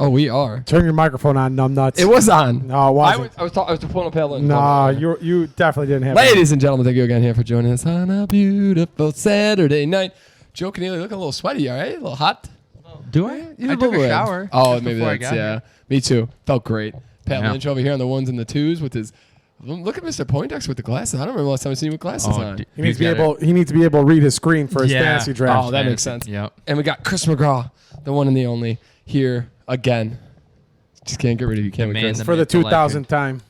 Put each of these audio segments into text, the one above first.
Oh, we are. Turn your microphone on, numbnuts. It was on. No, it wasn't. I was pulling up Helen. No, you definitely didn't have Ladies and gentlemen, thank you again here for joining us on a beautiful Saturday night. Joe Keneally looking a little sweaty, all right? A little hot. Do I? I took a shower. Oh, maybe that's, yeah. Me too. Felt great. Pat Lynch over here on the ones and the twos with his... Look at Mr. Poindexter with the glasses. I don't remember last time I've seen him with glasses on. He needs to be able to read his screen for his fantasy draft. Oh, that makes sense. Yep. And we got Chris McGraw, the one and the only, here again. Just can't get rid of you, can we, Chris? For the 2000th time.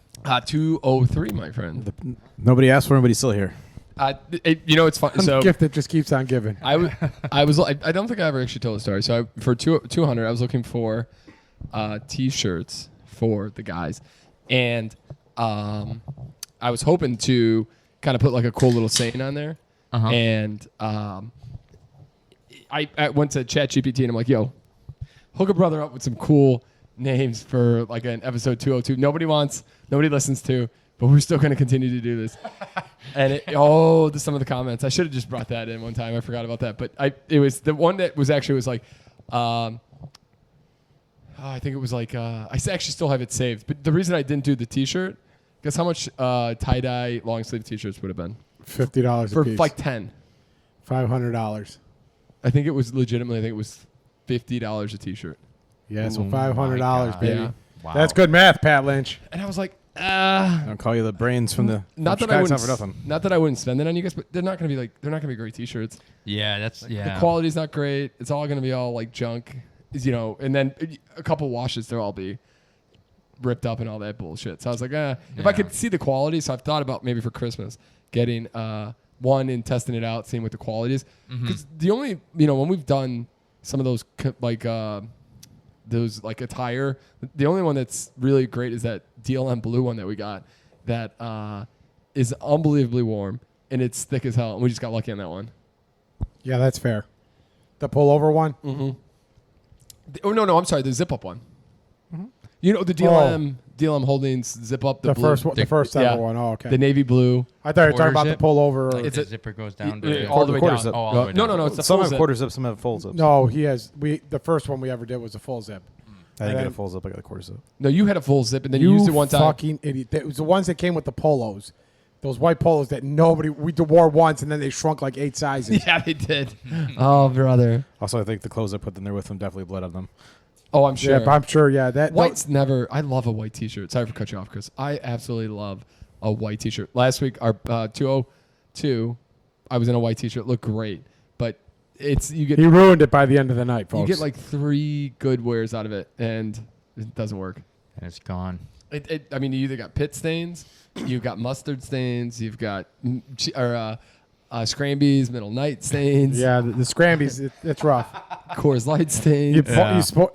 203, my friend. Nobody asked for him, but he's still here. It's fun. So gift that just keeps on giving. I don't think I ever actually told the story. So for 200, I was looking for T-shirts for the guys, and I was hoping to kind of put like a cool little saying on there, and I went to ChatGPT and I'm like, yo, hook a brother up with some cool names for like an episode 202. Nobody listens to, but we're still going to continue to do this. And some of the comments. I should have just brought that in one time. I forgot about that. But it was the one that was actually like, I think it was like, I actually still have it saved. But the reason I didn't do the T-shirt, guess how much tie-dye long sleeve T-shirts would have been? $50 for a piece. like 10. $500. I think it was legitimately. I think it was $50 a T-shirt. Yeah, so $500, baby. Yeah. Wow. That's good math, Pat Lynch. And I was like, I'll call you the brains from the not that I wouldn't spend it on you guys, but they're not gonna be great T-shirts. Yeah, the quality's not great. It's all gonna be all like junk, and then a couple washes, they'll all be ripped up and all that bullshit. So I was like, if I could see the quality, so I've thought about maybe for Christmas getting one and testing it out, seeing what the quality is. Because the only when we've done some of those those like attire, the only one that's really great is that DLM blue one that we got that is unbelievably warm and it's thick as hell, and we just got lucky on that one. Yeah, that's fair. The pullover one? No, I'm sorry, the zip up one. The DLM Holdings zip up, the first ever one. Oh, okay. The navy blue. I thought you were talking about the pullover. It's a zipper goes down all the way down. Zip. No, it's the some full have zip. quarter zip, some have full zips. No, he has. The first one we ever did was a full zip. I didn't get a full zip. I got a quarter zip. No, you had a full zip, and then you used it one time. Fucking idiot! It was the ones that came with the polos, those white polos that we wore once, and then they shrunk like 8 sizes. Yeah, they did. Oh, brother. Also, I think the clothes I put in there with them definitely bled on them. Oh, I'm sure. Yeah, I'm sure. Yeah, that white's never. I love a white T-shirt. Sorry for cutting you off, Chris. I absolutely love a white T-shirt. Last week, our 202, I was in a white T-shirt. Looked great, but he ruined it by the end of the night, folks. You get like 3 good wears out of it, and it doesn't work. And it's gone. I mean, you either got pit stains, you've got mustard stains, you've got Scrambies, middle night stains. Yeah, the Scrambies, it's rough. Coors Light stains. You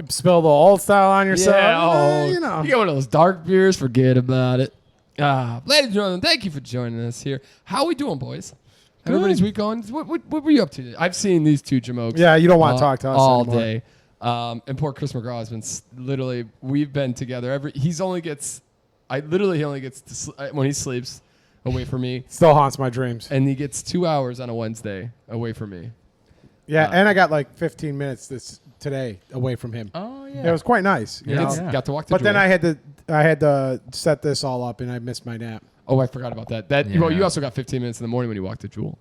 spill the old style on yourself. Yeah, you get one of those dark beers, forget about it. Ladies and gentlemen, thank you for joining us here. How we doing, boys? Good. Everybody's week going? What were you up to? I've seen these two jamokes. Yeah, you don't want to talk to us all anymore. day. And poor Chris McGraw has been literally, we've been together. He only gets to when he sleeps away from me. Still haunts my dreams. And he gets 2 hours on a Wednesday away from me. Yeah, and I got like 15 minutes today away from him. Oh yeah, it was quite nice. Got to walk the But then I had to set this all up, and I missed my nap. Oh, I forgot about that. Well, you also got 15 minutes in the morning when you walked to Jewel.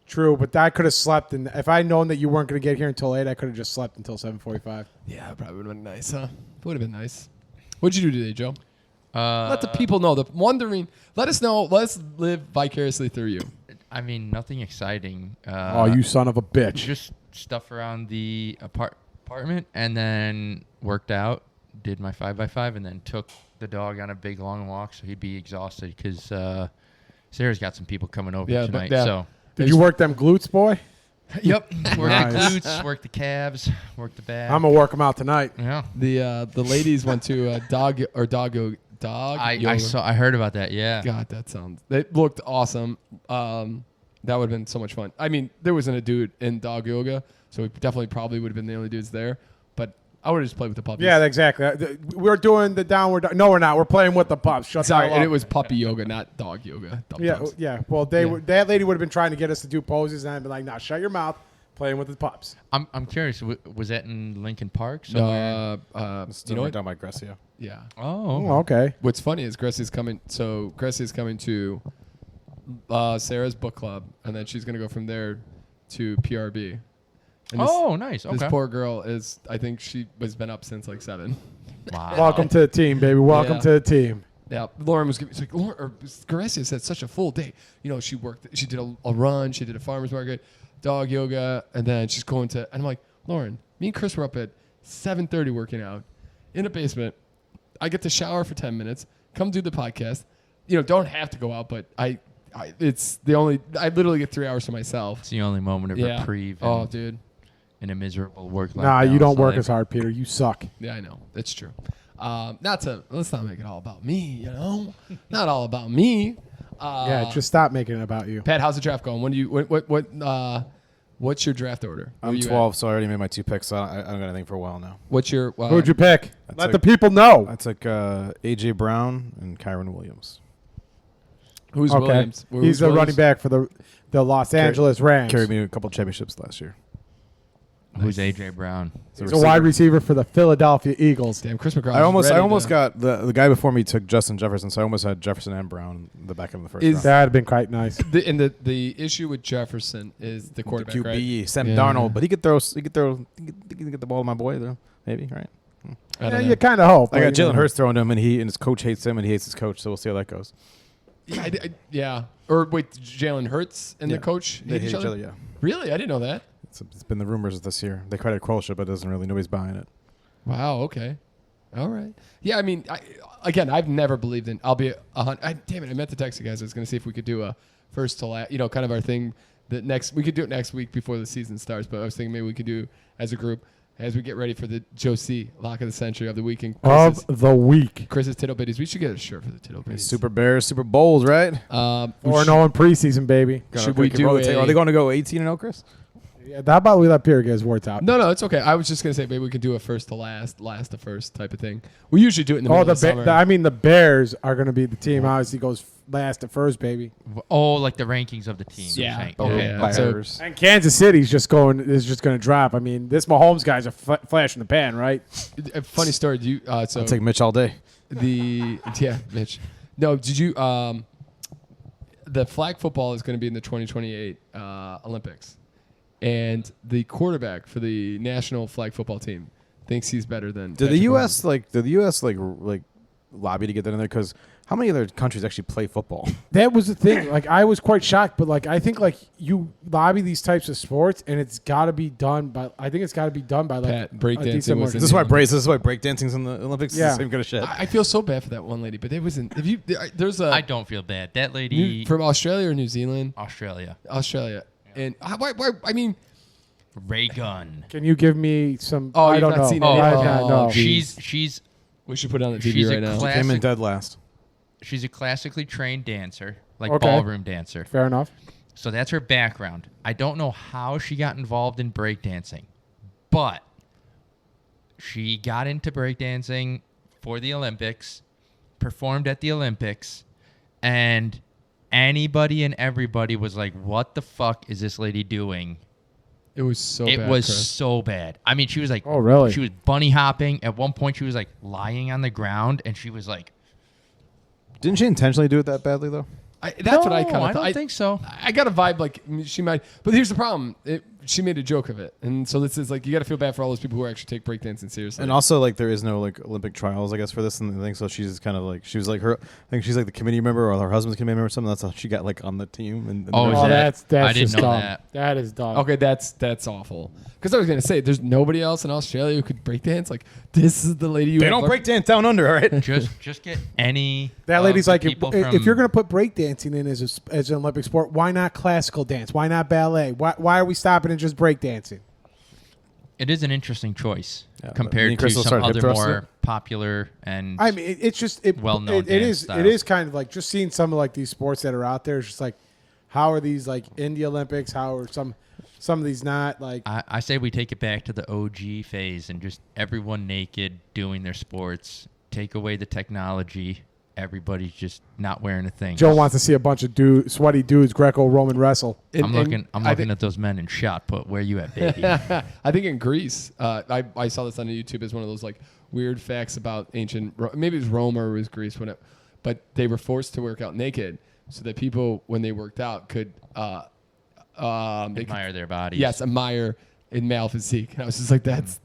True, but I could have slept, and if I'd known that you weren't going to get here until 8, I could have just slept until 7:45. Yeah, it probably would have been nice, huh? It would have been nice. What'd you do today, Joe? Let the people know. Let us know. Let's live vicariously through you. I mean, nothing exciting. Oh, you son of a bitch. Just stuff around the apartment, and then worked out, did my 5x5, and then took the dog on a big long walk, so he'd be exhausted because Sarah's got some people coming over tonight. So did you work them glutes, boy? Yep. Work the glutes, work the calves, work the back. I'm gonna work them out tonight. Yeah. The ladies went to dog yoga. I heard about that. Yeah. God, it looked awesome. That would have been so much fun. I mean, there wasn't a dude in dog yoga, so we probably would have been the only dudes there. But I would have just played with the puppies. Yeah, exactly. We're doing the downward dog. No, we're not. We're playing with the pups. Sorry, and it was puppy yoga, not dog yoga. Yeah. Well, that lady would have been trying to get us to do poses, and I'd be like, "Nah, shut your mouth. playing with his pups. I'm curious. Was that in Lincoln Park? Somewhere? Still know right what? down by Grecia. Yeah. Oh, okay. What's funny is Gressie's coming. So Gressie's coming to Sarah's book club, and then she's gonna go from there to PRB. And Nice. Okay. This poor girl is. I think she has been up since like 7. Wow. Welcome to the team, baby. Welcome Yeah. to the team. Yeah, Lauren was giving. It's like Lauren or Garcia had such a full day. You know, she worked. She did a run. She did a farmer's market, dog yoga, and then she's going to. And I'm like, Lauren, me and Chris were up at 7:30 working out in a basement. I get to shower for 10 minutes. Come do the podcast. You know, don't have to go out, but it's the only. I literally get 3 hours to myself. It's the only moment of Yeah. reprieve. Oh, dude. In a miserable work life. Nah, you don't work life. as hard, Peter. You suck. Yeah, I know. It's true. Let's not make it all about me, you know? Not all about me. Yeah, just stop making it about you. Pat, how's the draft going? When do you what's your draft order? Where I'm you at? 12, so I already made my 2 picks. So I don't got anything for a while now. What's your Who'd you pick? That's Let like- the people know. I took A.J. Brown and Kyron Williams. who's Okay. Williams? He's Who's the running Williams? back for the Los Angeles Rams. Carried me a couple championships last year. Who's AJ Brown? He's a wide receiver for the Philadelphia Eagles. Damn, Chris McGraw. I almost got the guy before me took Justin Jefferson, so I almost had Jefferson and Brown in the back of the first round. That'd have been quite nice. the issue with Jefferson is the quarterback, the right? QB, Sam Yeah. Darnold, but he could get the ball to my boy though, maybe, right? I Yeah, don't know. you kind of hope. I got but you Jalen know. Hurts throwing to him, and his coach hates him, and he hates his coach. So we'll see how that goes. Yeah. Or wait, Jalen Hurts and the Yeah. coach They hate hate each other? yeah. Really? I didn't know that. It's been the rumors this year. They credit Quilsha, but nobody's buying it. Wow. Okay. All right. Yeah. I mean, I've never believed in. I'll be damn it! I meant to text you guys. I was going to see if we could do a first to last. You know, kind of our thing. We could do it next week before the season starts. But I was thinking maybe we could do as a group as we get ready for the Joe C. Lock of the Century of the weekend. Of the week. Chris's Tittle Bitties. We should get a shirt for the Tittle Bitties. Super Bears, Super Bowls, right? 4-0 in preseason, baby. Should we do Are they going to go 18-0, Chris? Yeah, how about we let Pierre get his words out? No, it's okay. I was just gonna say maybe we could do a first to last, last to first type of thing. We usually do it in the Oh, middle of summer. the Bears are going to be the team. Obviously, goes last to first, baby. Oh, like the rankings of the team. you're Yeah. saying. Okay. Yeah. So- And Kansas City's just going to drop. I mean, this Mahomes guy's a flash in the pan, right? A funny story. Do you? I'll So take Mitch all day. Mitch. No, did you? The flag football is going to be in the 2028 Olympics, and the quarterback for the national flag football team thinks he's better than. Did the Patrick U.S. Mahomes. like lobby to get that in there? Because how many other countries actually play football? That was the thing. Like, I was quite shocked, but like, I think like you lobby these types of sports, and it's got to be done by. I think it's got to be done by like Pat, a breakdancing decent was margin. in This is why breakdancing's in the Olympics. Yeah. Is the same kind of shit. I feel so bad for that one lady, but it wasn't. If you there's a I don't feel bad. That lady from Australia or New Zealand, Australia. and why? I mean, Ray Gun. Can you give me some? Oh, I you've don't not know. seen it? I have Oh, not, no. geez. She's we should put it on the TV She's a right now. class- Came in classic- dead last. she's a classically trained dancer, like Okay. ballroom dancer. Fair enough. So that's her background. I don't know how she got involved in breakdancing, but she got into breakdancing for the Olympics, performed at the Olympics, and anybody and everybody was like, what the fuck is this lady doing? It was so It bad. was Chris. so bad. I mean, she was like, Oh, really? She was bunny hopping. At one point, she was like lying on the ground, and she was like, Didn't she intentionally do it that badly though? That's what I kind of I thought. don't think so. I got a vibe like she might, but here's the problem: she made a joke of it, and so this is like you got to feel bad for all those people who actually take breakdancing seriously. And also, like, there is no like Olympic trials, I guess, for this and the thing. So she's kind of like she was like her. I think she's like the committee member or her husband's committee member or something. That's how she got like on the team. And Oh, is Oh, that- that's I didn't just know dumb. that. That is dumb. Okay, that's awful. Because I was gonna say, there's nobody else in Australia who could breakdance. Like this is the lady you. they have don't learned- break dance down under, all right? just get any. That of lady's the like, people if from- you're going to put breakdancing in as an Olympic sport, why not classical dance? Why not ballet? Why are we stopping at just breakdancing? It is an interesting choice Yeah, me compared and to Crystal some started hip other thrusting. more popular and. I mean, it's just Well-known it dance is styles. it is kind of like just seeing some of like these sports that are out there. It's just like, how are these like in the Olympics? How are some of these not like? I say we take it back to the OG phase and just everyone naked doing their sports. Take away the technology. everybody's just not wearing a thing. Joe wants to see a bunch of sweaty dudes Greco-Roman wrestle. I'm looking at those men in shot put. Where you at, baby? I think in Greece, I saw this on YouTube as one of those like weird facts about ancient. Maybe it was Rome or it was Greece, whatever. But they were forced to work out naked so that people, when they worked out, could Admire their bodies. Yes, admire in male physique. And I was just like, that's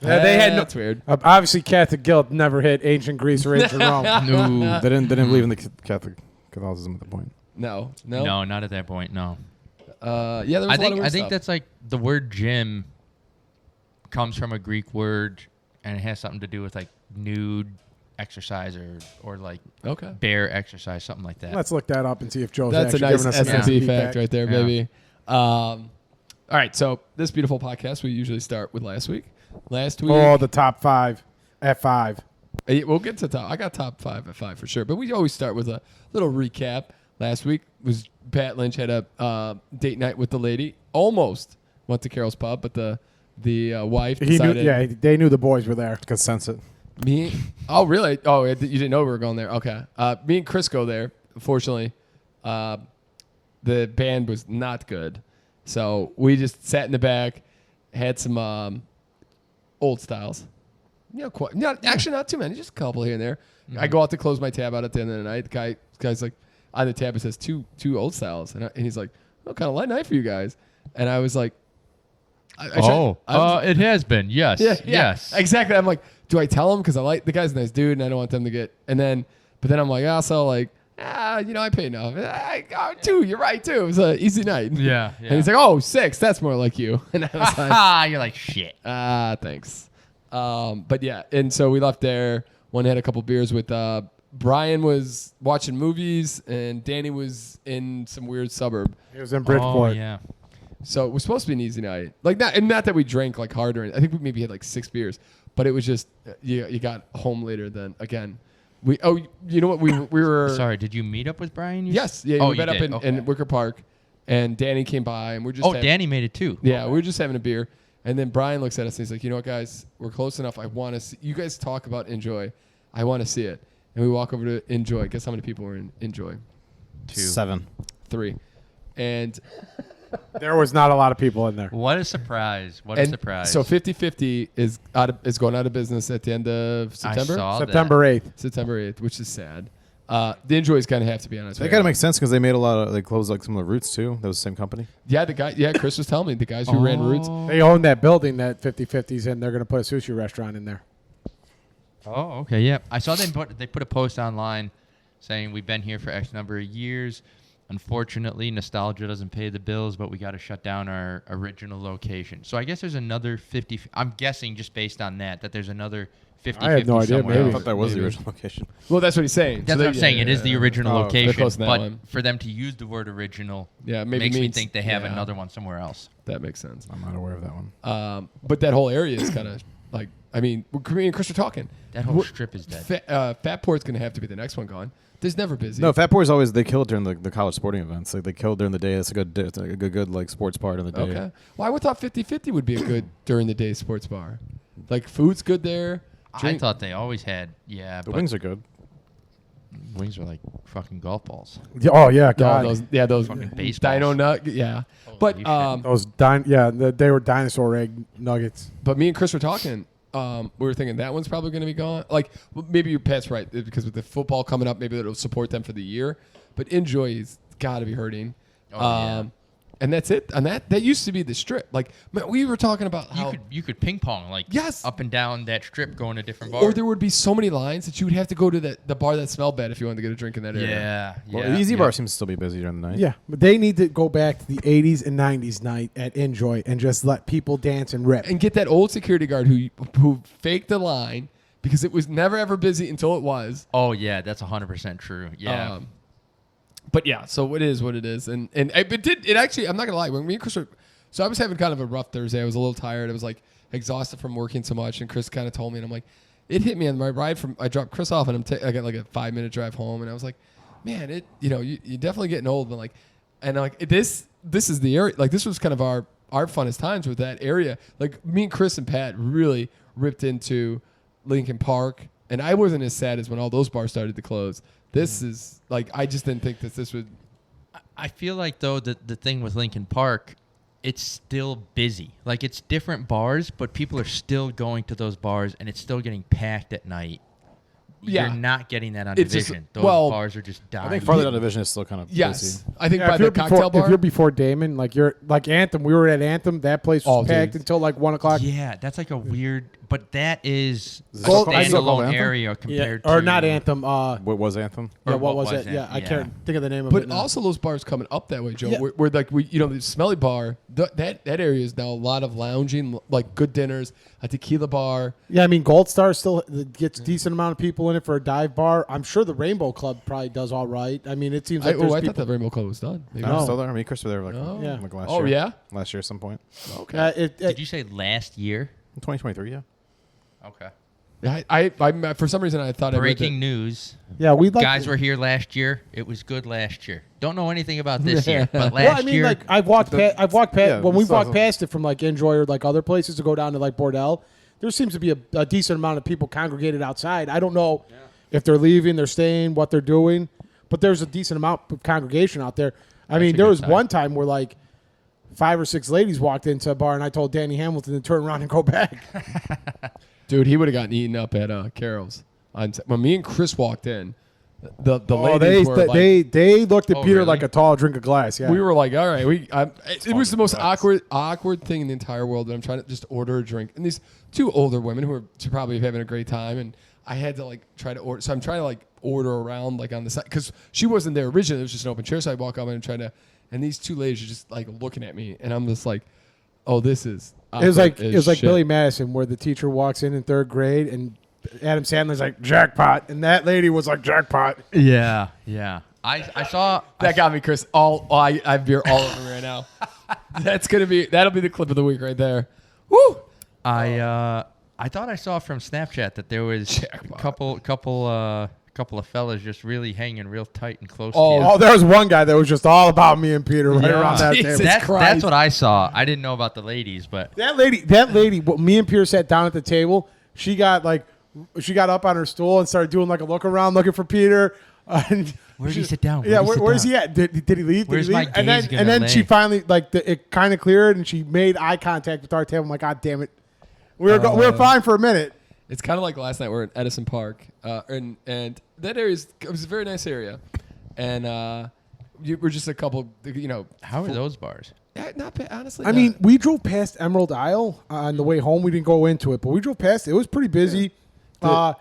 That's weird. Obviously, Catholic guilt never hit ancient Greece or ancient Rome. No, They didn't believe in the Catholicism at the point. No, not at that point. No. Yeah, there was a lot of weird I think stuff. that's like the word gym comes from a Greek word, and it has something to do with like nude exercise or like okay. bare exercise, something like that. Let's look that up and see if Joe's That's a actually nice giving us some S&P feedback. fact right there, Yeah. baby. All right, so this beautiful podcast, we usually start with last week. Last week, Oh, the top 5 at 5. we'll get to top. I got top 5 at 5 for sure, but we always start with a little recap. Last week was Pat Lynch had a date night with the lady. Almost went to Carol's Pub, but the wife decided. They knew the boys were there. Could sense it. Me? Oh, really? Oh, you didn't know we were going there? Okay. Me and Chris go there. Unfortunately, the band was not good, so we just sat in the back, had some old styles. Actually not too many, just a couple here and there. Mm-hmm. I go out to close my tab out at the end of the night. The guy's like on the tab. It says two old styles, and he's like, "Oh, kind of light night for you guys." And I was like, it has been. Yes. Yes. Exactly. I'm like, do I tell him because I like the guy's a nice dude and I don't want them to get. But then I'm like, I pay enough. 2, you're right too. It was an easy night. Yeah. And he's like, 6, that's more like you. And I was like, You're like shit. thanks. But yeah, and so we left there. One had a couple beers with Brian was watching movies and Danny was in some weird suburb. It was in Bridgeport. Oh, yeah. So it was supposed to be an easy night. Like not that we drank like harder. I think we maybe had like 6 beers, but it was just you got home later than again. You know what we were. Sorry, did you meet up with Brian? Yes, yeah. Oh, we met up in Wicker Park, and Danny came by, and we're just. Danny made it too. Yeah, we were just having a beer, and then Brian looks at us and he's like, "You know what, guys? We're close enough. I want to see you guys talk about Enjoy. I want to see it." And we walk over to Enjoy. Guess how many people were in Enjoy? 2. 7. 3, and. There was not a lot of people in there. What a surprise! What a surprise! So 50/50 is going out of business at the end of September. I saw September 8th. September 8th, which is sad. The Enjoys kind of have to be honest. That kind of makes sense because they made a lot of, they closed like some of the Roots too. That was the same company. Yeah, Chris was telling me the guys who ran Roots. They own that building that 50/50's in. They're going to put a sushi restaurant in there. Oh, okay, yeah. I saw they put a post online saying we've been here for X number of years. Unfortunately, nostalgia doesn't pay the bills, but we got to shut down our original location. So I guess there's another 50. I'm guessing just based on that there's another 50. I had no idea, somewhere maybe. I else. thought that was the Maybe. original location. Well, that's what he's saying. That's what I'm saying. It is the original they're location, close to that but one. for them to use the word original, Yeah, maybe makes me means- think they have yeah. another one somewhere else. That makes sense. I'm not aware of that one. But that whole area is kind of like, I mean, me and Chris are talking. That whole strip is dead. Fatport's going to have to be the next one gone. There's never busy. No, Fat Boys always they kill during the college sporting events. Like they kill during the day. It's a good like sports bar in the day. Okay. Well, I would thought 50/50 would be a good during the day sports bar. Like food's good there. I thought they always had, The but wings are good. wings are like fucking golf balls. Oh, yeah, Oh, God. those Fucking baseballs. dino nut. Yeah. Holy But shit. They were dinosaur egg nuggets. But me and Chris were talking. We were thinking that one's probably going to be gone. Like maybe Pat's right because with the football coming up, maybe it'll support them for the year. But Enjoy's got to be hurting. Oh, yeah. And that's it. And that used to be the strip. Like man, we were talking about how You could ping pong like Yes. up and down that strip going to different bars. or there would be so many lines that you would have to go to the bar that smelled bad if you wanted to get a drink in that area. yeah, Well, yeah. Easy yeah. Bar seems to still be busy during the night. Yeah, but they need to go back to the 80s and 90s night at Enjoy and just let people dance and rip. And get that old security guard who faked the line because it was never ever busy until it was. Oh yeah, that's 100% true. Yeah. But yeah, so it is what it is, and it actually. I'm not gonna lie. When me and Chris were, so I was having kind of a rough Thursday. I was a little tired. I was like exhausted from working so much, and Chris kind of told me, and I'm like, it hit me on my ride from. I dropped Chris off, and I got like a 5-minute drive home, and I was like, man, you're definitely getting old, but like, and I'm like this is the area. Like this was kind of our funnest times with that area. Like me and Chris and Pat really ripped into Lincoln Park And I wasn't as sad as when all those bars started to close. This is like, I just didn't think that this would. I feel like, though, the thing with Lincoln Park, it's still busy. Like, it's different bars, but people are still going to those bars, and it's still getting packed at night. Yeah. You're not getting that on It's just- Division. Those well, bars are just dying. I think farther down division is still kind of Yes. busy. I think Yeah, by if the you're cocktail before, bar. if you're before Damon, like you're like Anthem, we were at Anthem. That place was Oh, packed dude. until like 1 o'clock. Yeah, that's like a weird, but that is Is a it still called standalone Anthem? area compared to. or not Anthem. What was Anthem? Yeah, Or what what was was it? it? Yeah, I Yeah. can't think of the name of But it. now. also those bars coming up that way, Joe. Yeah. Where like the Smelly Bar, that area is now a lot of lounging, like good dinners, a tequila bar. Yeah, I mean, Gold Star still gets decent amount of people in it for a dive bar. I'm sure the Rainbow Club probably does all right. I mean, it seems like I there's thought people. that Rainbow Club was done. Maybe. No, No. still there. I mean, Chris was there like, Oh. like last Oh, year. yeah? Last year at some point. Okay. Did you say last year? In 2023, yeah. Okay. I for some reason I thought Breaking news. Yeah, we like Guys were here last year. It was good last year. Don't know anything about this year, but last Well, I mean, year. like I've walked past yeah, when we it's walked awesome. past it from like Enjoy or like other places to go down to like Bordel. There seems to be a decent amount of people congregated outside. I don't know if they're leaving, they're staying, what they're doing, but there's a decent amount of congregation out there. I mean, a there good was time. one time where like 5 or 6 ladies walked into a bar, and I told Danny Hamilton to turn around and go back. Dude, he would have gotten eaten up at Carol's. When me and Chris walked in, the Oh, ladies were like, they looked at Oh, Peter really? like a tall drink of glass. Yeah, we were like, all right, it was the most glass. awkward thing in the entire world. And I'm trying to just order a drink, and these two older women who are probably having a great time, and I had to like try to order. So I'm trying to like order around like on the side because she wasn't there originally. It was just an open chair, so I walk up and try to, and these two ladies are just like looking at me, and I'm just like, oh, this is. It was like awkward as shit. Billy Madison, where the teacher walks in 3rd grade, and Adam Sandler's like jackpot, and that lady was like jackpot. yeah, yeah. I saw That got me, Chris. I have beer all over me right now. That'll be the clip of the week right there. Woo! I thought I saw from Snapchat that there was a couple of fellas just really hanging real tight and close Oh, to you. Oh, there was one guy that was just all about me and Peter right Yeah. around that Jesus. table. That's Christ. what I saw. I didn't know about the ladies, but That lady. Me and Peter sat down at the table. She got up on her stool and started doing like a look around, looking for Peter. And Where did he sit down? Yeah, Where did he sit where's down? he at? Did he leave? Where's did he my leave? And then gaze gonna and then lay? she finally it kind of cleared, and she made eye contact with our table. I'm like, God damn it, we were fine for a minute. It's kind of like last night. We're at Edison Park, and that area it was a very nice area, and we're just a couple. How are those bars? Yeah, not bad, honestly. I mean, we drove past Emerald Isle on the way home. We didn't go into it, but we drove past it. It was pretty busy.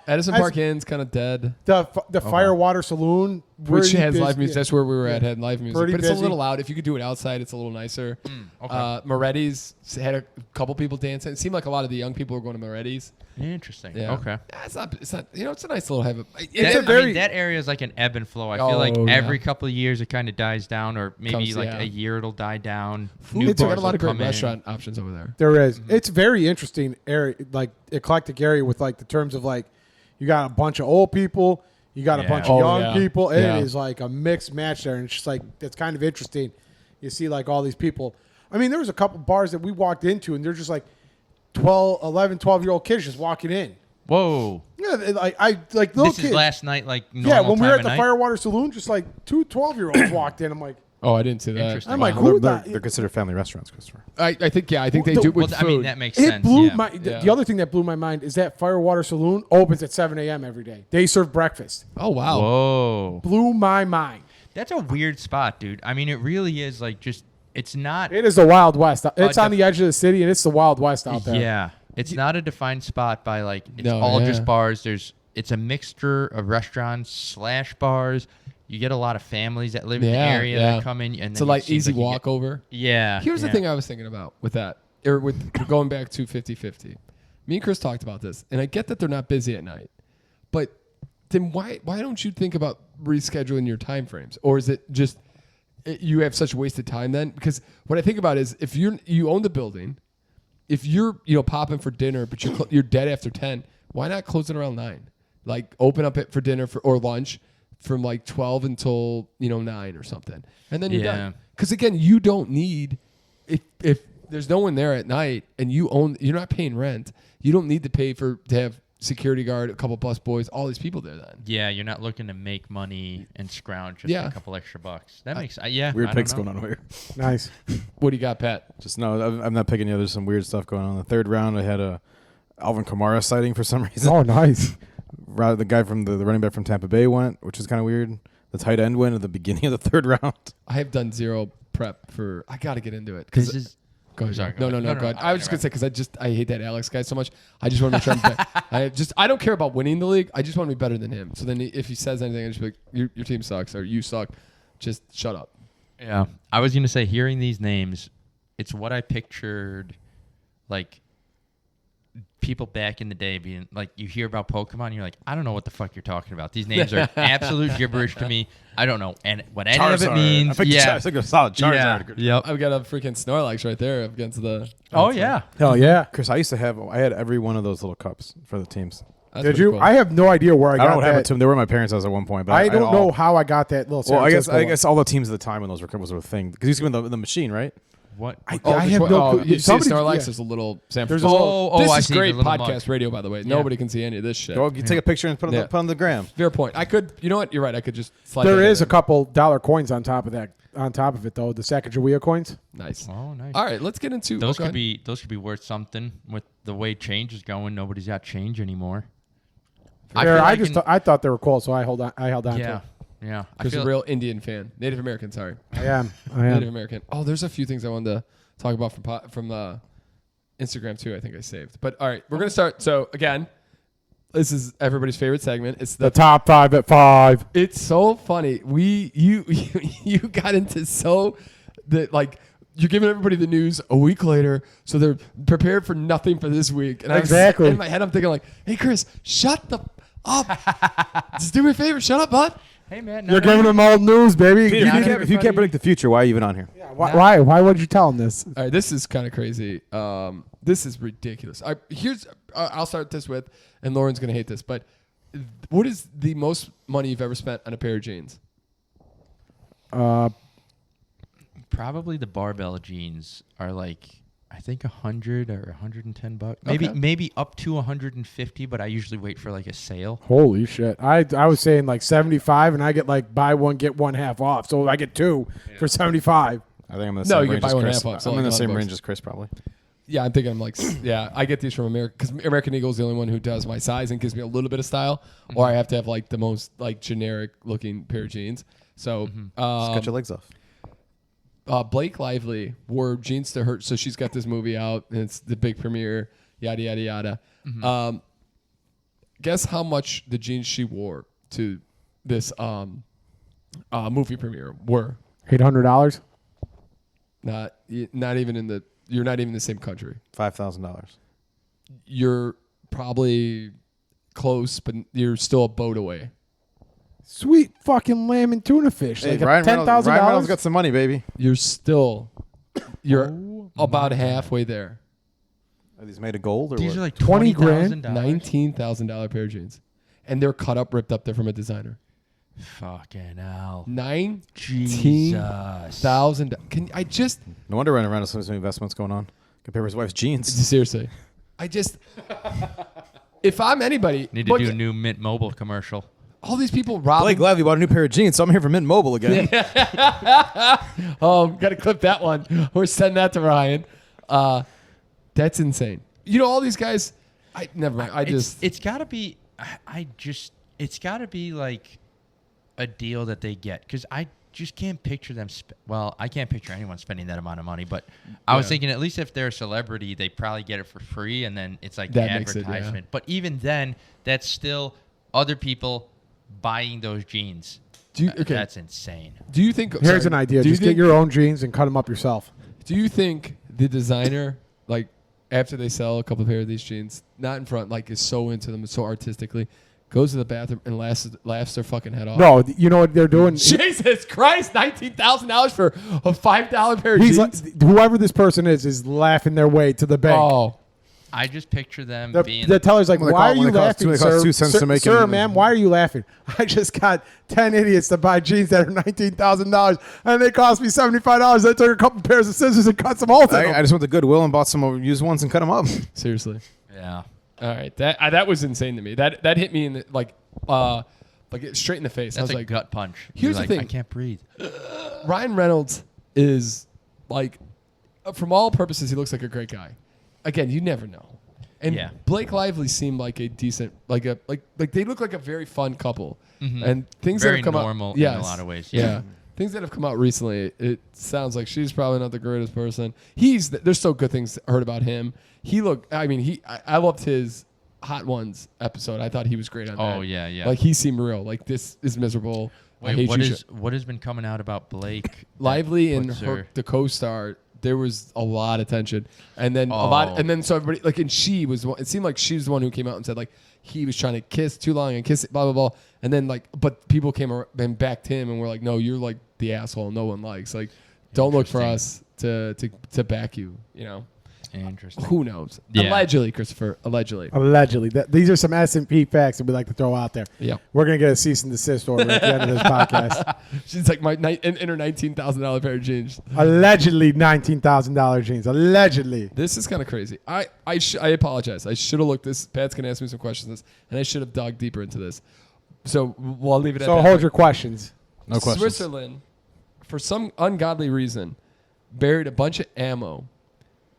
Edison as- Park Inn's kind of dead, The Firewater Saloon, which pretty has live busy. music. That's where we were at. Had live music, Pretty but it's a busy. little loud. If you could do it outside, it's a little nicer. Okay. Moretti's had a couple people dancing. It seemed like a lot of the young people were going to Moretti's. Interesting. Yeah. Okay. Yeah, it's not. It's a nice little have. That area is like an ebb and flow. I feel like Oh, yeah. every couple of years it kind of dies down, or maybe Comes- like yeah. a year it'll die down. It's got a bars lot of will great come in. restaurant options over there. There is. It's very interesting area, like eclectic area with like the terms of like you got a bunch of old people, you got a Yeah. bunch of Oh, young yeah. people. It Yeah. is like a mixed match there, and it's just like it's kind of interesting. You see like all these people. I mean, there was a couple bars that we walked into, and they're just like 12-year-old kids just walking in. Whoa. Yeah, like little This kids. is last night, like Yeah, normal when we were time at the of night? Firewater Saloon, just like 2 12-year-olds walked in. I'm like, Oh, I didn't see that. Interesting. I'm like, Wow. who They're considered family restaurants, Christopher. I think they do Well, it with Well, food. I mean, that makes it sense. blew yeah. my. Yeah. The other thing that blew my mind is that Firewater Saloon opens at 7 a.m. every day. They serve breakfast. Oh wow. Whoa. Blew my mind. That's a weird spot, dude. I mean, it really is like just, it's not. It is the Wild West. It's on def- the edge of the city, and it's the Wild West out there. Yeah. It's not a defined spot by like, it's No, all yeah. just bars. It's a mixture of restaurants / bars. You get a lot of families that live in the Yeah, area yeah. that come in. And It's then a it like seems easy like you walk over. Yeah. Here's the yeah. thing I was thinking about with that, or with going back to 50-50. Me and Chris talked about this, and I get that they're not busy at night, but then why don't you think about rescheduling your time frames, or is it just you have such wasted time then? Because what I think about is if you own the building, if you're popping for dinner, but you're dead after 10, why not close it around 9? Like open up it for dinner or lunch from like 12 until 9 or something, and then you're Yeah. done. Because again, you don't need if there's no one there at night and you're not paying rent, you don't need to pay to have security guard, a couple bus boys, all these people there then. Yeah, you're not looking to make money and scrounge just Yeah. a couple extra bucks. That makes yeah. Weird I don't picks know. going on over here. Nice. What do you got, Pat? Just no, I'm not picking you. There's some weird stuff going on. In the third round, I had a Alvin Kamara sighting for some reason. Oh, nice. The guy from the running back from Tampa Bay went, which is kind of weird. The tight end went at the beginning of the third round. I have done zero prep for. I got to get into it This because. is Go ahead. Sorry, No, go go ahead. I was just gonna say because I hate that Alex guy so much. I just want to make sure I don't care about winning the league. I just want to be better than him. So then if he says anything, I just be like, your team sucks or you suck. Just shut up. Yeah. I was going to say, hearing these names, it's what I pictured, like, people back in the day being, like, you hear about Pokemon, and you're like, I don't know what the fuck you're talking about. These names are absolute gibberish to me. I don't know what any of it means. I think a solid Charizard. Yep. I've got a freaking Snorlax right there against the. Oh, yeah. Hell yeah. Chris, I had every one of those little cups for the teams. That's Did pretty you? cool. I have no idea where I I got don't know what happened that. to them. They were at my parents' house at one point, but I don't know how I got that little. Well, I San Francisco guess all the teams at the time when those was a thing because you used to win the machine, right? What? I Oh, have no clue. You see Somebody- Snorlax yeah. is a little San There's Francisco. a little- This I is see the great little podcast mug. radio, by the way. Yeah. Nobody can see any of this shit. Go take a picture and put it on the gram. Fair point. I could. You know what? You're right. I could just slide. There that is in a couple dollar coins on top of that. On top of it, though, the Sacagawea coins. Nice. Oh, nice. All right, let's get into Those go could ahead. be worth something with the way change is going. Nobody's got change anymore. I thought they were cool, so I held on. Yeah, to. yeah. I Chris is feel a real Indian fan. Native American, sorry. I am. Native American. Oh, there's a few things I wanted to talk about from Instagram too. I think I saved. But all right, we're gonna start. So again, this is everybody's favorite segment. It's The top 5 at 5. It's so funny. You got into you're giving everybody the news a week later, so they're prepared for nothing for this week. And Exactly. in my head, I'm thinking like, "Hey, Chris, shut the up. Just do me a favor, shut up, bud." Hey man, You're giving them all news, baby. Peter, if you can't predict the future, why are you even on here? Why? Why would you tell them this? All right, this is kind of crazy. This is ridiculous. I'll start this with, and Lauren's gonna hate this, but what is the most money you've ever spent on a pair of jeans? Probably the barbell jeans are like, I think 100 or 110 bucks. Okay. Maybe up to 150, but I usually wait for like a sale. Holy shit! I was saying like 75, and I get like buy one get one half off, so I get two for 75. I think I'm in the No, same you can range buy as one Chris. half off, so I'm like in the same $100. range as Chris, probably. Yeah, I'm thinking I'm like, yeah, I get these from America because American Eagle is the only one who does my size and gives me a little bit of style, or I have to have like the most like generic looking pair of jeans. So, Just cut your legs off. Blake Lively wore jeans to her, so she's got this movie out and it's the big premiere, yada yada yada. Guess how much the jeans she wore to this movie premiere were? $800. Not even in the. You're not even in the same country. $5,000. You're probably close, but you're still a boat away. Sweet fucking lamb and tuna fish. Hey, Like Ryan Reynolds $10,000. got some money, baby. You're about halfway there. Are these made of gold or These what? are like 20 grand? $19,000 pair of jeans, and they're cut up, ripped up. They're from a designer. Fucking hell. $19,000. Jesus. Can I just No wonder Ryan Reynolds has some investments going on. Compare his wife's jeans. seriously? If I'm anybody, Need to do a new Mint Mobile commercial. all these people robbing. Blake Lively bought a new pair of jeans, so I'm here for Mint Mobile again. Oh, got to clip that one. We're sending that to Ryan. That's insane. You know, all these guys. Never mind. It's got to be. It's got to be like a deal that they get because I just can't picture them. Well, I can't picture anyone spending that amount of money. But I was thinking, at least if they're a celebrity, they probably get it for free, and then it's like That makes it, advertisement. But even then, that's still other people buying those jeans. That's insane. Do you think? Here's an idea. Do you Just get think, your own jeans and cut them up yourself. Do you think the designer, like, after they sell a couple pair of these jeans, not in front, like, is so into them, so artistically, goes to the bathroom and laughs their fucking head off? No, you know what they're doing? Jesus Christ! $19,000 for a $5 pair of He's jeans. like, whoever this person is laughing their way to the bank. Oh, I just picture them The, being. the teller's like, When they why are cost- you when they cost laughing, two- they cost sir? 2 cents Sir, to make sir, them- ma'am, why are you laughing? I just got 10 idiots to buy jeans that are $19,000, and they cost me $75. I took a couple pairs of scissors and cut some holes in them. I just went to Goodwill and bought some used ones and cut them up. seriously. Yeah. All right, that was insane to me. That hit me in the, like straight in the face. That's I was a like, gut punch. Here's You're the like, thing. I can't breathe. Ryan Reynolds is like, from all purposes, he looks like a great guy. Again, you never know. And Yeah. Blake Lively seemed like a decent, like they look like a very fun couple. Mhm. And things Very that have come normal out, in a lot of ways. Yeah. Things that have come out recently, it sounds like she's probably not the greatest person. There's still good things heard about him. I loved his Hot Ones episode. I thought he was great on that. Oh yeah, yeah. Like he seemed real. Like, this is miserable. I Wait, hate what you. what has been coming out about Blake? Lively and puts the co-star, there was a lot of tension, and then so everybody like, and she was. It seemed like she was the one who came out and said like he was trying to kiss too long and kiss it, blah blah blah, and then like, but people came and backed him and were like, no, you're like the asshole no one likes. Like, don't look for us to back you. You know. Interesting. Who knows? Yeah. Allegedly, Christopher. Allegedly. These are some S&P facts that we like to throw out there. Yeah. We're going to get a cease and desist order at the end of this podcast. She's like in her $19,000 pair of jeans. Allegedly $19,000 jeans. Allegedly. This is kind of crazy. I apologize. I should have looked this. Pat's going to ask me some questions, and I should have dug deeper into this. So we'll leave it at that. So hold your questions. No questions. Switzerland, for some ungodly reason, buried a bunch of ammo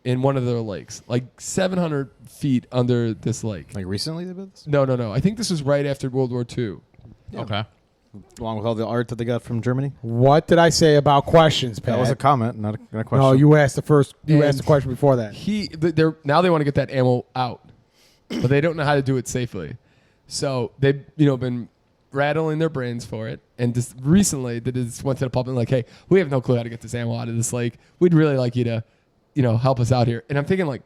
in one of their lakes, like 700 feet under this lake. Like recently they did this? No. I think this was right after World War II. Yeah. Okay. Along with all the art that they got from Germany? What did I say about questions, Pat? That was a comment, not a question. No, you asked the first. You And asked the question before that. Now they want to get that ammo out, but they don't know how to do it safely. So they've been rattling their brains for it, and just recently they just went to the public like, hey, we have no clue how to get this ammo out of this lake. We'd really like you to help us out here. And I'm thinking, like,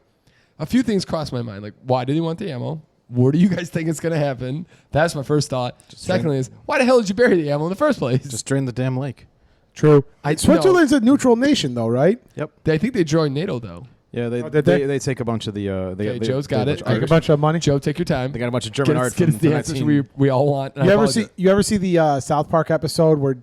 a few things crossed my mind. Like, why do you want the ammo? What do you guys think is going to happen? That's my first thought. Secondly is, why the hell did you bury the ammo in the first place? Just drain the damn lake. True. Switzerland's a neutral nation, though, right? Yep. I think they joined NATO, though. Yeah, did they? they take a bunch of the. Okay, Joe's got it. Take a bunch of money. Joe, take your time. They got a bunch of German art Get from us the answers we all want. And You ever see the South Park episode where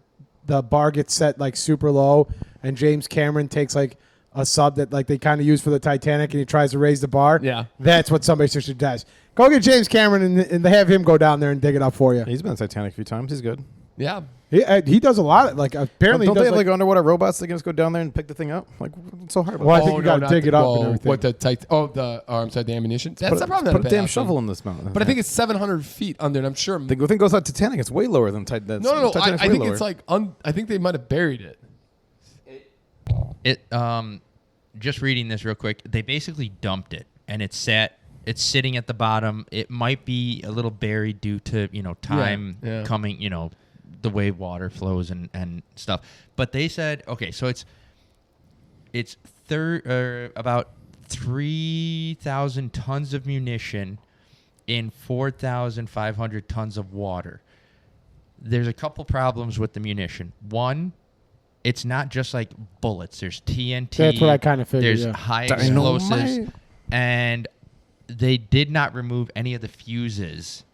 the bar gets set like super low, and James Cameron takes like a sub that like they kind of use for the Titanic, and he tries to raise the bar? Yeah. That's what somebody seriously does. Go get James Cameron and have him go down there and dig it up for you. He's been on Titanic a few times. He's good. Yeah. He does a lot. Apparently, Don't he they does have like underwater robots that can just go down there and pick the thing up? Like, what's so hard about Well, I that? think you gotta not dig it up and well, everything. What the ammunition? That's Put the problem. Put a that damn bad shovel option. in this mountain. But I think it's 700 feet under, and I'm sure. the thing goes on Titanic. It's way lower than Titanic. No. Titanic's I way think lower. it's like I think they might have buried it. Just reading this real quick, they basically dumped it, and it's sitting at the bottom. It might be a little buried due to time Yeah. coming, the way water flows and stuff. But they said, okay, so it's about 3,000 tons of munition in 4,500 tons of water. There's a couple problems with the munition. One, it's not just like bullets. There's TNT. That's what I kind of figured. There's Yeah. high Dynamite. explosives, and they did not remove any of the fuses.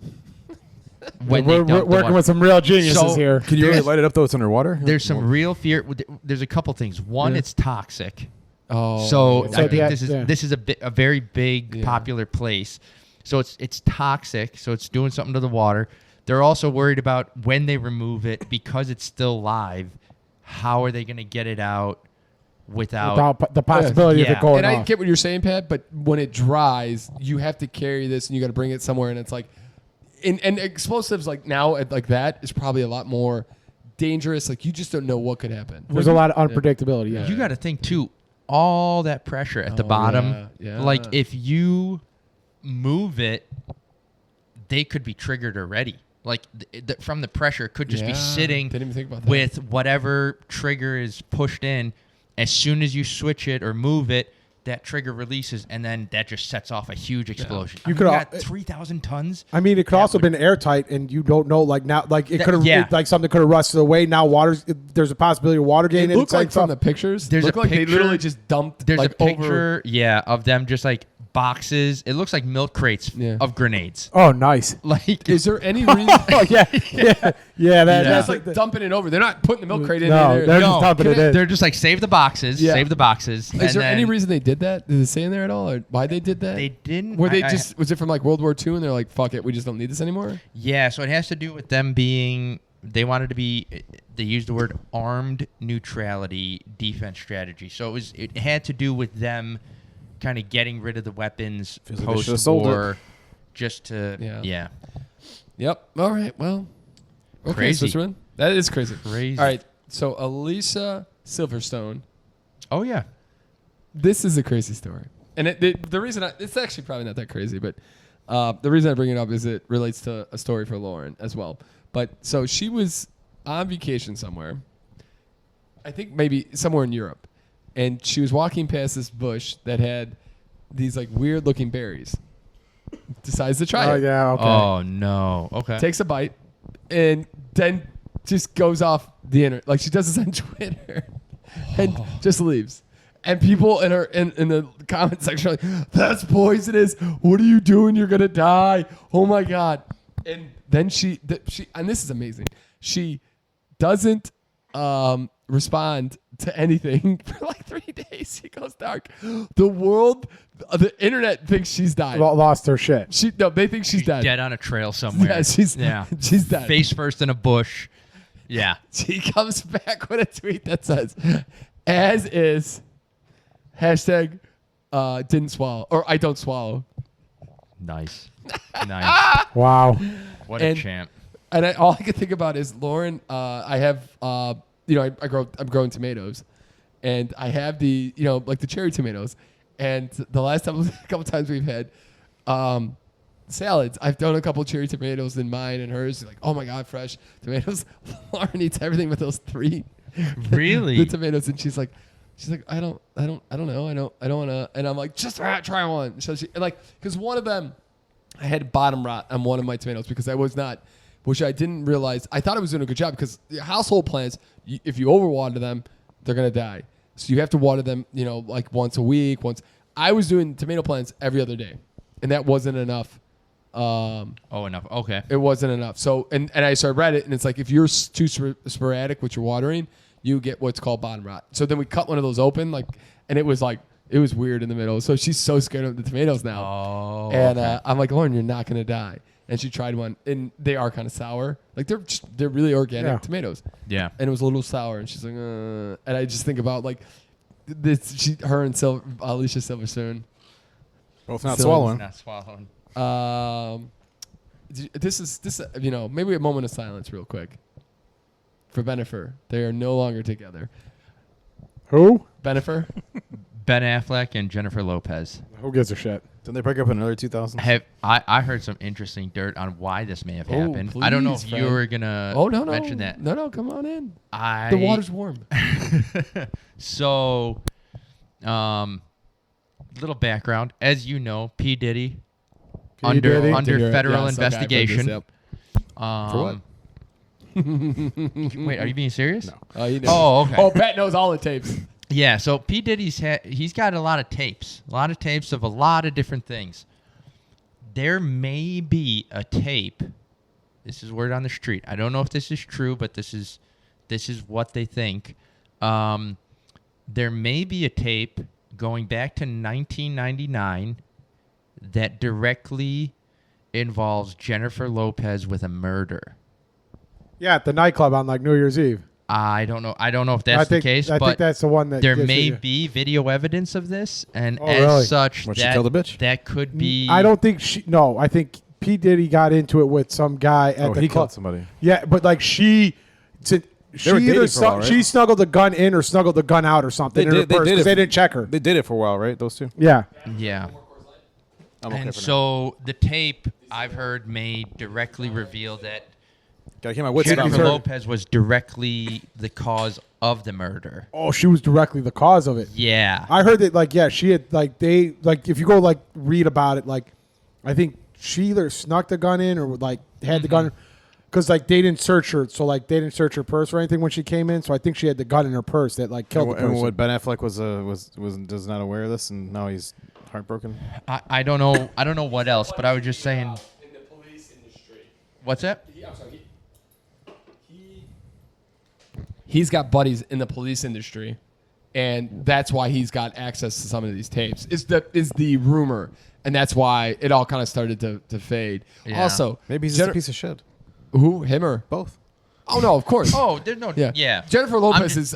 When We're working with some real geniuses So- here. Can you really light it up though? It's underwater. There's some real fear. There's a couple things. One, Yeah. it's toxic. Oh. So So I think yeah, this is yeah. this is a very big Yeah. popular place. So it's toxic. So it's doing something to the water. They're also worried about when they remove it because it's still live. How are they going to get it out without? The possibility of Yeah. it going And I off. get what you're saying, Pat, but when it dries, you have to carry this and you got to bring it somewhere, and it's like, and explosives like now like that is probably a lot more dangerous. Like, you just don't know what could happen. There's a lot of unpredictability. Yeah. You got to think too. All that pressure at the Oh, bottom. yeah. Like if you move it, they could be triggered already. Like from the pressure, it could just be Yeah. sitting Didn't even think about that. with whatever trigger is pushed in. As soon as you switch it or move it, that trigger releases, and then that just sets off a huge explosion. You You could got al- 3,000 tons. I mean, it could That also would- been airtight, and you don't know. Like now, like it That- could have, yeah. like something could have rusted away. Now there's a possibility of water getting It in. looked like from the pictures. There's looked a like picture- they literally just dumped There's like a picture, over. of them just like boxes. It looks like milk crates Yeah. of grenades. Oh, nice. Like, Is there any reason? Oh yeah, yeah. That's That's like the, dumping it over. They're not putting the milk crate in no, there. they're no, just dumping it in. they're just like save the boxes, Yeah. save the boxes. Is there any reason they did that? Did it say in there at all, or why they did that? they didn't? Were they I- just? Was it from like World War II, and they're like, "Fuck it, we just don't need this anymore"? Yeah, so it has to do with them being. They wanted to be. They used the word armed neutrality defense strategy. So it had to do with them kind of getting rid of the weapons Feels like they should've post sold war, just to Yeah. Yep. All right. Well. Okay, Crazy. Switzerland. That is crazy. Crazy. All right. So Alicia Silverstone. Oh yeah. This is a crazy story, and the reason it's actually probably not that crazy, but the reason I bring it up is it relates to a story for Lauren as well. But so she was on vacation somewhere, I think maybe somewhere in Europe, and she was walking past this bush that had these like weird looking berries. Decides to try oh it. yeah, okay. Oh no. Okay. Takes a bite, and then just goes off the internet. Like she does this on Twitter, and just leaves. And people in the comment section are like, "That's poisonous. What are you doing? You're gonna die. Oh my god!" And then she and this is amazing. She doesn't respond to anything for like 3 days. She goes dark. The world, the internet thinks she's died. Lost her shit. They think she's dead. Dead on a trail somewhere. Yeah, she's dead. Face first in a bush. Yeah. She comes back with a tweet that says, "As is." Hashtag didn't swallow, or I don't swallow. Nice. Nice. Wow. What a And- champ. And all I could think about is Lauren. I have, I'm growing tomatoes, and I have the, like the cherry tomatoes. And the last couple times we've had salads, I've done a couple cherry tomatoes in mine and hers. You're like, oh my god, fresh tomatoes. Lauren eats everything with those three. Really? The tomatoes, and she's like, I don't know, I don't want to. And I'm like, just try one. So because one of them, I had bottom rot on one of my tomatoes because I was not, which I didn't realize. I thought I was doing a good job because the household plants, if you overwater them, they're gonna die. So you have to water them, like once a week. I was doing tomato plants every other day, and that wasn't enough. Enough. Okay. It wasn't enough. So and I read it, and it's like if you're too sporadic with your watering, you get what's called bottom rot. So then we cut one of those open, and it was weird in the middle. So she's so scared of the tomatoes now. Oh. And okay. I'm like, Lauren, you're not gonna die. And she tried one, and they are kind of sour. Like they're really organic tomatoes. Yeah. And it was a little sour, and she's like, and I just think about like this. Her and Alicia Silverstone. Both not So- swallowing. Not swallowing. This maybe a moment of silence real quick for Bennifer. They are no longer together. Who? Bennifer. Ben Affleck and Jennifer Lopez. Who gives a shit? Didn't they break up in the early 2000s? I heard some interesting dirt on why this may have Oh, happened. I don't know please, if friend. you were gonna Oh no, mention that. No, come on in. The The water's warm. So, little background. As you know, P. Diddy under Diddy. federal Yes, okay, I've heard this, investigation. yep. For what? Wait, are you being serious? No. Oh, you know. Oh, okay. Oh, Pat knows all the tapes. Yeah, so P. Diddy's he's got a lot of tapes of a lot of different things. There may be a tape. This is word on the street. I don't know if this is true, but this is what they think. There may be a tape going back to 1999 that directly involves Jennifer Lopez with a murder. Yeah, at the nightclub on New Year's Eve. I don't know if that's the case, I but think that's the one that there gives may you- be video evidence of this, and Oh, as really? such, When she killed a bitch? that could be. I don't think she. No, I think P. Diddy got into it with some guy at Oh, the he club. killed somebody. Yeah, but she were either dating for a while, right? she snuggled the gun in or snuggled the gun out or something in her purse because they didn't check her. They did it for a while, right? Those two. Yeah. Yeah. I'm okay And for now. so the tape I've heard may directly reveal that Gotta keep my wits about Jennifer me. Lopez was directly the cause of the murder. Oh, she was directly the cause of it. Yeah. I heard that she had if you go read about it, I think she either snuck the gun in or had the gun because they didn't search her, so they didn't search her purse or anything when she came in. So I think she had the gun in her purse that killed the And person. what Ben Affleck was not aware of this, and now he's heartbroken. I don't know. I don't know what else, but I was just saying. In the police industry. What's that? I'm sorry. He's got buddies in the police industry, and that's why he's got access to some of these tapes. Is the rumor, and that's why it all kind of started to fade. Yeah. Also, Maybe he's just a piece of shit. Who? Him or Both. Oh no, of course. Oh, there's no. Yeah. Jennifer Lopez is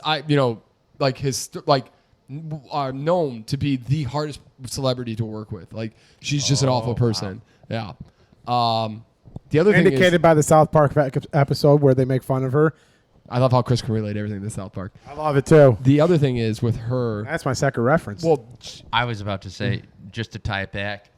known to be the hardest celebrity to work with. Like she's just an awful person. Wow. Yeah. The other thing Indicated by the South Park episode where they make fun of her. I love how Chris can relate everything to South Park. I love it too. The other thing is with her. That's my second reference. Well, I was about to say, just to tie it back,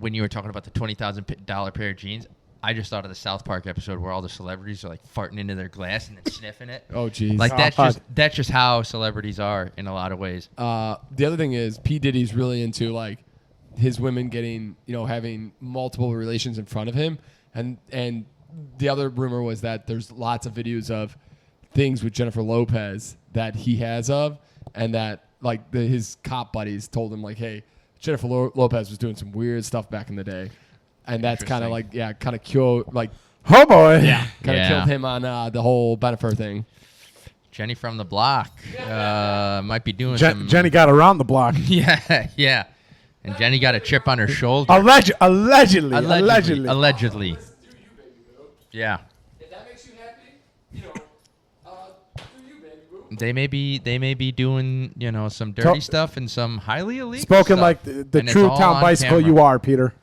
when you were talking about the $20,000 pair of jeans, I just thought of the South Park episode where all the celebrities are like farting into their glass and then sniffing it. oh geez. Like that's just how celebrities are in a lot of ways. The other thing is P. Diddy's really into like his women getting, having multiple relations in front of him, and the other rumor was that there's lots of videos of things with Jennifer Lopez that he has of, and that like his cop buddies told him like, hey, Jennifer Lopez was doing some weird stuff back in the day, and that's kind of like kind of killed like oh boy. yeah kind of killed him on the whole Bennifer thing. Jenny from the block might be doing some. Jenny got around the block. Yeah. And Jenny got a chip on her shoulder. Allegedly. Yeah. If that makes you happy, do you, baby boo. They may be doing, some dirty stuff and some highly illegal Spoken stuff. like the And it's true all town on bicycle camera. you are, Peter.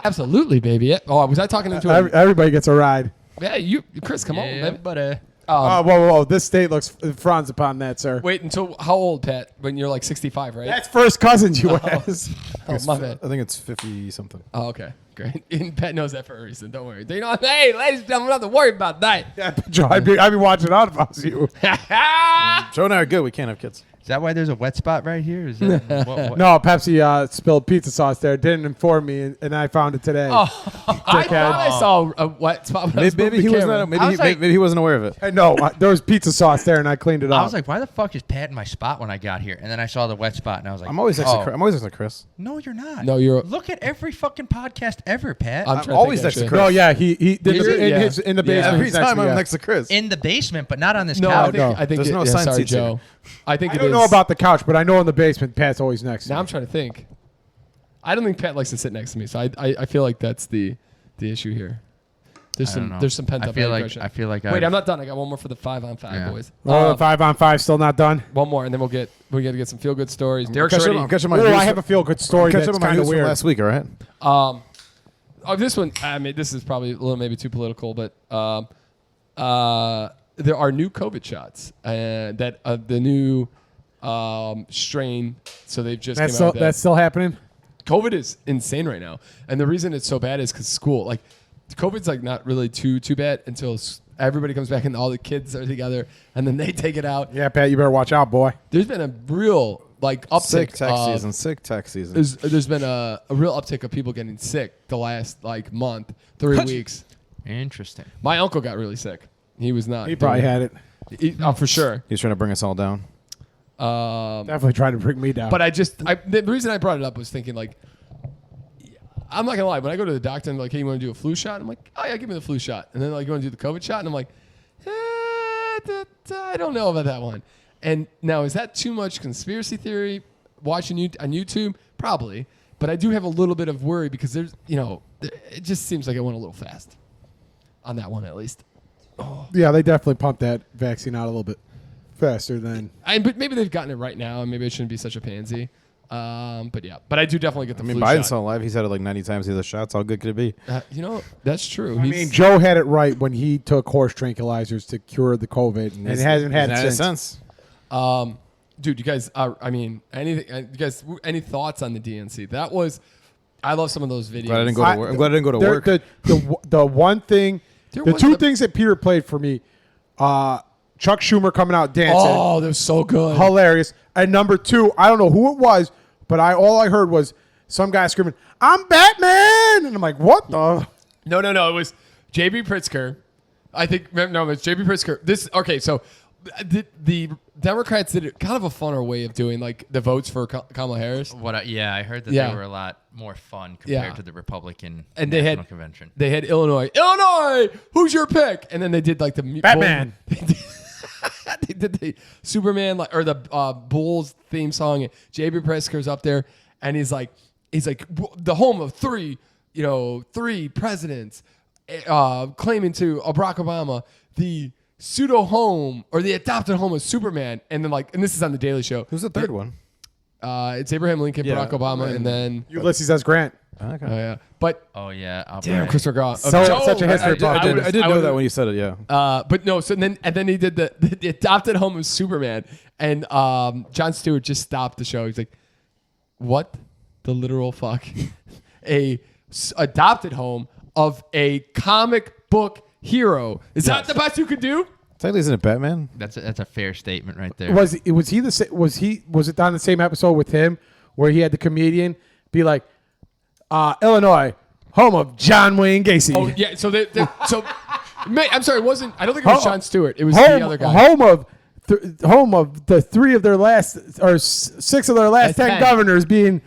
Absolutely, baby. Oh, was I talking into it? Everybody gets a ride. Yeah, Chris, come on, Yeah, baby. but Whoa. This state frowns upon that, sir. Wait until how old, Pat? When you're like 65, right? That's first cousins, you ass. Oh, my bad. I think it's 50 something. Oh, okay. Great. And Pat knows that for a reason. Don't worry. Hey, ladies and gentlemen, we don't have to worry about that. Yeah, Joe, I'd be watching out if I was you. Joe and I are good. We can't have kids. is that why there's a wet spot right here? Is that what? No, Pepsi spilled pizza sauce there. Didn't inform me, and I found it today. I thought I saw a wet spot. When I was Maybe moving he the wasn't. camera. Maybe he wasn't aware of it. Hey, no, there was pizza sauce there, and I cleaned it up. I was like, why the fuck is Pat in my spot when I got here? And then I saw the wet spot, and I was like, I'm always next to Chris. No, you're not. No, you're- Look at every fucking podcast ever, Pat. I'm trying to always think, next to actually. Chris. no, yeah, he did Is it? Yeah. in the basement. Every he's next time to me, I'm yeah. next to Chris. in the basement, but not on this No, couch. I think There's no yeah, assigned sorry, seats here. Joe. I think I it don't is. know about the couch, but I know in the basement, Pat's always next to Now me. I'm trying to think. I don't think Pat likes to sit next to me, so I feel like that's the issue here. There's I don't know. some pent up aggression. I feel like Wait, I'm not done. I got one more for the 5-on-5 Yeah. boys. Oh, 5-on-5 still not done. One more, and then we got to get some feel good stories. Derek I'm Shorty. catching my Oh, news. I have a feel-good story Catch that's up on my kind of news from weird. last week. All right. This one, I mean, this is probably a little maybe too political, but there are new COVID shots that the new strain. So they've just That's came still, out with that's still happening? COVID is insane right now, and the reason it's so bad is because school, like, COVID's like not really too bad until everybody comes back and all the kids are together, and then they take it out. Yeah, Pat, you better watch out, boy. There's been a real uptick. Sick tax season. There's been a real uptick of people getting sick the last month, 3 weeks. Interesting. My uncle got really sick. He was not. He probably had it. Oh, for sure. He's trying to bring us all down. Definitely trying to bring me down. But the reason I brought it up was thinking I'm not gonna lie. When I go to the doctor and hey, you want to do a flu shot? I'm like, oh yeah, give me the flu shot. And then you want to do the COVID shot? And I'm like, I don't know about that one. And now, is that too much conspiracy theory? Watching you on YouTube, probably. But I do have a little bit of worry because there's, it just seems like it went a little fast on that one at least. yeah, they definitely pumped that vaccine out a little bit faster than. But maybe they've gotten it right now, and maybe it shouldn't be such a pansy. But yeah, but I do definitely get the flu Biden's shot. still alive. He's had it 90 times. The other shots. How good could it be? That's true. I mean, Joe had it right when he took horse tranquilizers to cure the COVID, and it hasn't had it since. Dude, you guys, any thoughts on the DNC? That was, I love some of those videos. Glad I didn't go to work. I'm glad I didn't go to work. The one thing, There the was two things that Peter played for me, Chuck Schumer coming out dancing, Oh, they're so good. hilarious. And number two, I don't know who it was, but all I heard was some guy screaming, "I'm Batman!" and I'm like, "What the?" No. It was J.B. Pritzker. I think no, it's J.B. Pritzker. So the Democrats did kind of a funner way of doing like the votes for Kamala Harris. I heard that Yeah. they were a lot more fun compared Yeah. to the Republican And they National had Convention. They had Illinois. Who's your pick? And then they did like the Batman. They did the Superman or the Bulls theme song. And J.B. Pritzker's up there, and he's like the home of three presidents, claiming to Barack Obama the pseudo home or the adopted home of Superman, and then and this is on the Daily Show. Who's the third one? It's Abraham Lincoln, Yeah, Barack Obama, right. and then Ulysses S. Grant. Okay. yeah, but Oh yeah, damn, Christopher Grant. Such a history buff. I did know that when you said it. Yeah. But no, so then he did the adopted home of Superman, and Jon Stewart just stopped the show. He's like, "What the literal fuck? Adopted home of a comic book hero? Is that the best you could do?" Technically, isn't it Batman? That's a fair statement right there. Was it on the same episode with him where he had the comedian be like, Illinois, home of John Wayne Gacy. Oh yeah, I'm sorry, it wasn't. I don't think it was Jon Stewart. It was the other guy. Home of the three of their last or six of their last 10 governors being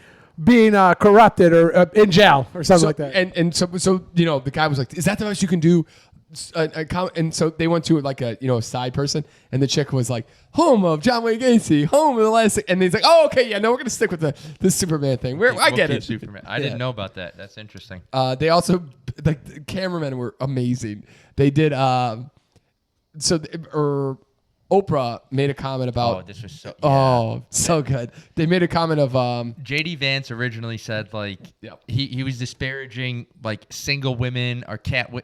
corrupted or in jail or something like that. And so the guy was like, "Is that the best you can do?" And so they went to a side person, and the chick was like, "Home of John Wayne Gacy, home of the last," and he's like, "Oh, okay, yeah, no, we're gonna stick with the Superman thing. I get it." Superman. I didn't know about that. That's interesting. They also the cameramen were amazing. They did Oprah made a comment about. Oh, this was so. Oh, so good. They made a comment of JD Vance originally said Yep. he was disparaging single women or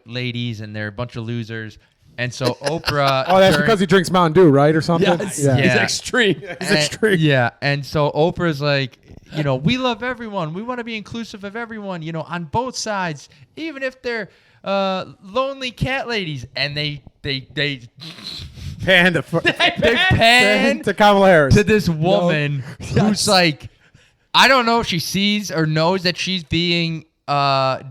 ladies and they're a bunch of losers, and so Oprah. Oh, that's because he drinks Mountain Dew, right, or something? yes, Yeah. he's extreme. He's extreme. Yeah, and so Oprah's like, we love everyone. We want to be inclusive of everyone, on both sides, even if they're lonely cat ladies. And they Pan to Kamala Harris. to this woman who's like, I don't know if she sees or knows that she's being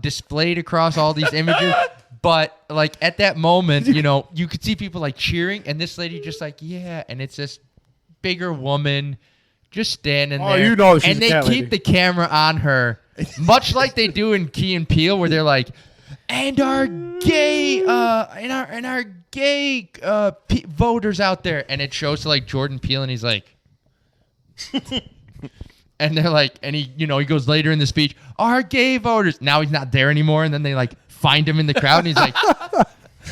displayed across all these images. But at that moment, you could see people cheering, and this lady just yeah, and it's this bigger woman just standing there. You know she's and they a cat keep lady. the camera on her, much like they do in Key and Peele, where they're like, and our gay, voters out there, and it shows to Jordan Peele, and he's like. And they're like, and he goes later in the speech, our gay voters. Now he's not there anymore, and then they find him in the crowd, and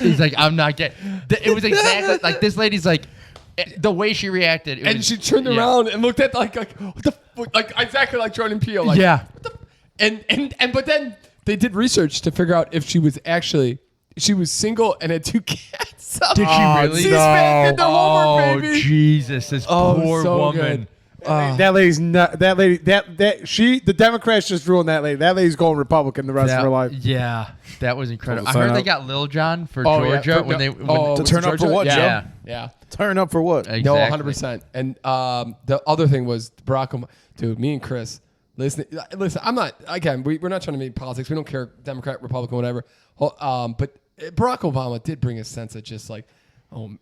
he's like, I'm not gay. It was exactly like this lady's the way she reacted, And she turned around and looked at what the exactly like Jordan Peele. What the but then they did research to figure out if she was single and had 2 cats. So Did she really? C-SPAN did the homework, baby. Jesus, this poor so woman. good. That lady's not. That lady. The Democrats just ruined that lady. That lady's going Republican the rest of her life. Yeah, that was incredible. I Sign heard they up. got Lil Jon for Oh, yeah, Georgia to turn up for what, Yeah. Joe? Yeah. Turn up for what? Exactly. No, 100%. And the other thing was Barack Obama. Dude, me and Chris, listen, I'm not, again, we're not trying to make politics. We don't care, Democrat, Republican, whatever. But Barack Obama did bring a sense of just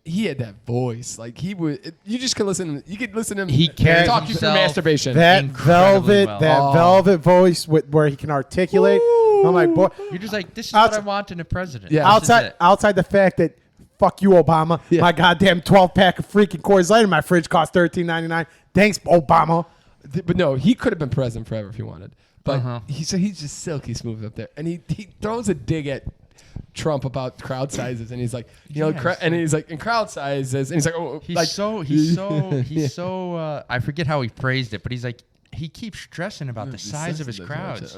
he had that voice. You just could listen. You could listen to him. He carries talk you through himself masturbation. That Incredibly velvet voice where he can articulate. I'm like, boy. You're just this is what I want in a president. Yeah. This is it. Outside the fact that fuck you, Obama. Yeah. My goddamn 12-pack of freaking Coors Light in my fridge cost $13.99. Thanks, Obama. But no, he could have been president forever if he wanted. But he's just silky smooth up there, and he throws a dig at Trump about crowd sizes, and he's like, and he's like, in crowd sizes, and he's like, He's so I forget how he phrased it, but he's like, he keeps stressing about the size of his crowds.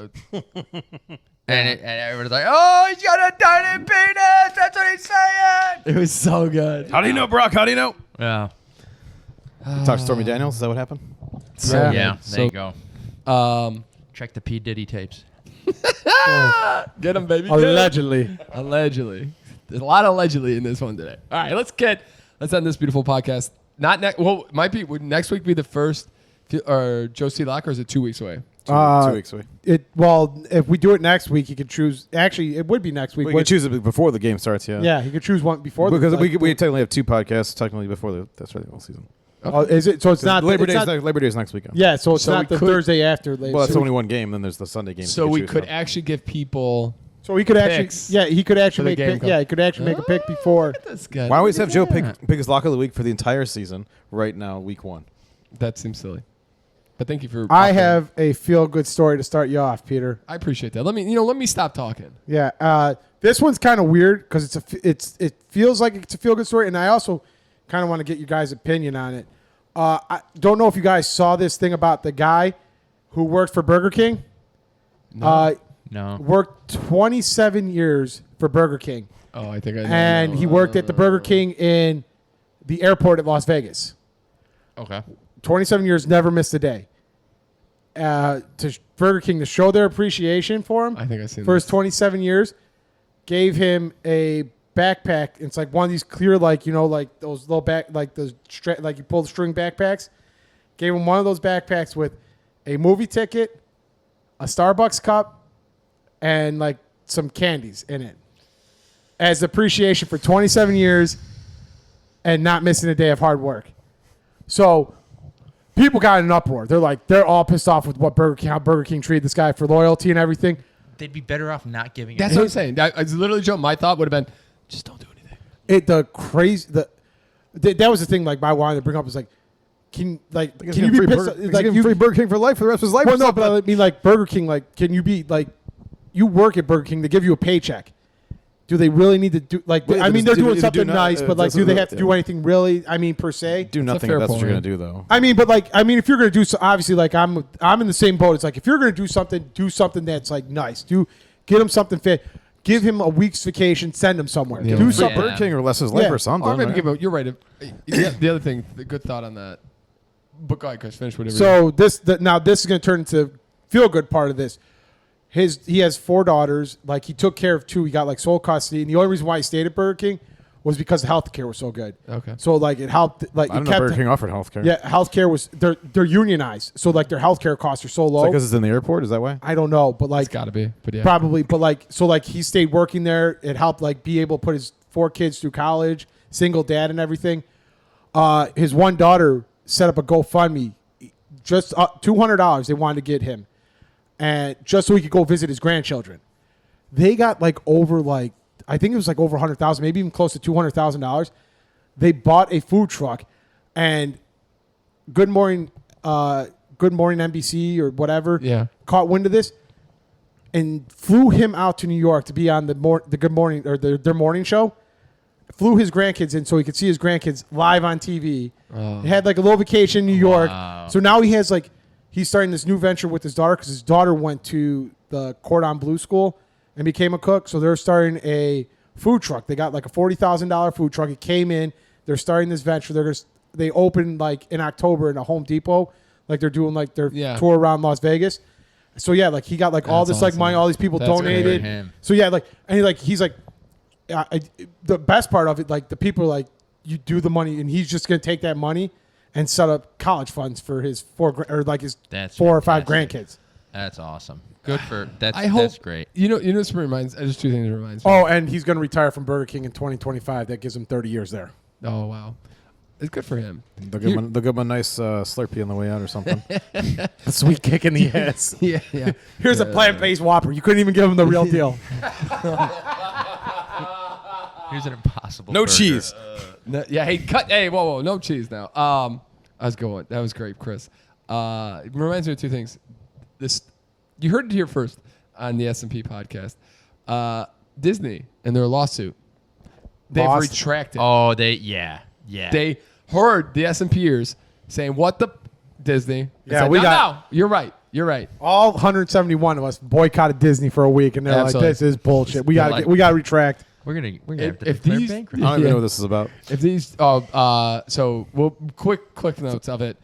And everybody's like, oh, he's got a tiny penis. That's what he's saying. It was so good. How do you know, Brock? How do you know? Yeah. Talk to Stormy Daniels. Is that what happened? So Yeah. good. There you go. Check the P. Diddy tapes. Get him, baby. Allegedly. Allegedly. There's a lot of allegedly in this one today. All right, let's end this beautiful podcast. Not next. Well, it might be. Would next week be the first, or Joe C. Lock, or is it 2 weeks away? 2 weeks away. If we do it next week, you could choose. Actually, it would be next week. We can choose it before the game starts. Yeah. Yeah, he could choose one before. Because we technically have 2 podcasts technically before the basketball season. Oh, is it? So it's not Labor it's Day. not- Labor Day is next weekend. Yeah, so it's So not we the could- Thursday after. Well, that's so, only one game. Then there's the Sunday game. So you we choose could from. actually give people. so he could Picks actually, he could for actually the make, game he could actually make a pick before. This guy. Why always have Joe pick Yeah. his lock of the week for the entire season right now, week 1? That seems silly. But thank you for. I offering. have a feel good story to start you off, Peter. I appreciate that. Let me stop talking. Yeah, this one's kind of weird because it feels like it's a feel good story, and I also kind of want to get your guys' opinion on it. I don't know if you guys saw this thing about the guy who worked for Burger King. No. No. Worked 27 years for Burger King, Oh, I think I know. and he worked at the Burger King in the airport at Las Vegas. Okay. 27 years, never missed a day. To Burger King to show their appreciation for him I think I seen for his this. 27 years, gave him a backpack. It's like one of these clear, like like those little back, like the like you pull the string backpacks. Gave him one of those backpacks with a movie ticket, a Starbucks cup, and like some candies in it, as appreciation for 27 years and not missing a day of hard work. So people got in an uproar. They're all pissed off with what how Burger King treated this guy for loyalty and everything. They'd be better off not giving. That's it. what I'm saying. It's literally Joe. My thought would have been, just don't do anything. That was the thing. Like, I wanted to bring up is like, can you be pissed? Like free Burger King for life for the rest of his life? Well, or no, something? but I mean, like Burger King. Like, can you be like, you work at Burger King? They give you a paycheck. Do they really need to do like? Well, I mean, does- they're do- doing do something not- nice, but like, do they have to do yeah. anything really? I mean, per se. do nothing. fair If that's what you're point. gonna do, though. I mean, but like, if you're gonna do so, obviously, like I'm in the same boat. It's like if you're gonna do something that's like nice. Get him something fit. Give him a week's vacation. Send him somewhere. Yeah. Do Yeah. something. Burger King or less his life Yeah. or something. Or maybe right? give a, you're right. The other thing, the good thought on that. But go ahead, Chris. Finish whatever. So now this is going to turn into feel good part of this. He has 4 daughters. Like, he took care of 2. He got like sole custody, and the only reason why he stayed at Burger King was because the healthcare was so good. Okay. So like it helped. Like I it don't know. kept. Burger King offered healthcare. Yeah, healthcare was they're unionized, so like their healthcare costs are so low. Because it's in the airport. Is that why? I don't know, but like It's got to be. But yeah. probably, but like so like he stayed working there. It helped like be able to put his 4 kids through college, single dad and everything. His one daughter set up a GoFundMe, just $200 they wanted to get him, and just so he could go visit his grandchildren. They got like over like I think it was like over $100,000, maybe even close to $200,000. They bought a food truck, and Good Morning NBC or whatever Yeah. caught wind of this and flew him out to New York to be on the Good Morning or their morning show. Flew his grandkids in so he could see his grandkids live on TV. Oh. He had like a little vacation in New York. Wow. So now he's starting this new venture with his daughter because his daughter went to the Cordon Bleu school and became a cook. So they're starting a food truck. They got like a $40,000 food truck. It came in. They're starting this venture. They opened like in October in a Home Depot. Like they're doing like their tour around Las Vegas. So yeah, like he got like all That's this like awesome. money, all these people That's donated. great. Him. So yeah, like and he's like, the best part of it, like the people are like, you do the money, and he's just gonna take that money and set up college funds for his 4 That's 4 or 5 fantastic. grandkids. That's awesome. Good for that's. I hope. That's great. You know this reminds. Just 2 things it reminds me. Oh, and he's gonna retire from Burger King in 2025. That gives him 30 years there. Oh wow. It's good for him. They'll give him a nice Slurpee on the way out or something. A sweet kick in the ass. Yeah, yeah. Here's a plant-based Whopper. You couldn't even give him the real deal. Here's an impossible. No burger. cheese. No, yeah, hey, cut. Hey, whoa, no cheese now. I was going. That was great, Chris. It reminds me of 2 things. You heard it here first on the S&P podcast. Disney and their lawsuit. They've Lost. retracted. Oh, yeah. They heard the S&Pers saying, "What the Disney?" It's Yeah, like, we no, got- no, you're right. All 171 of us boycotted Disney for a week, and they're Absolutely. like, "This is bullshit. We They're got like- we got to retract." We're gonna have to If declare these- I bankruptcy. don't even Yeah. know what this is about. If these, so we'll quick notes of it,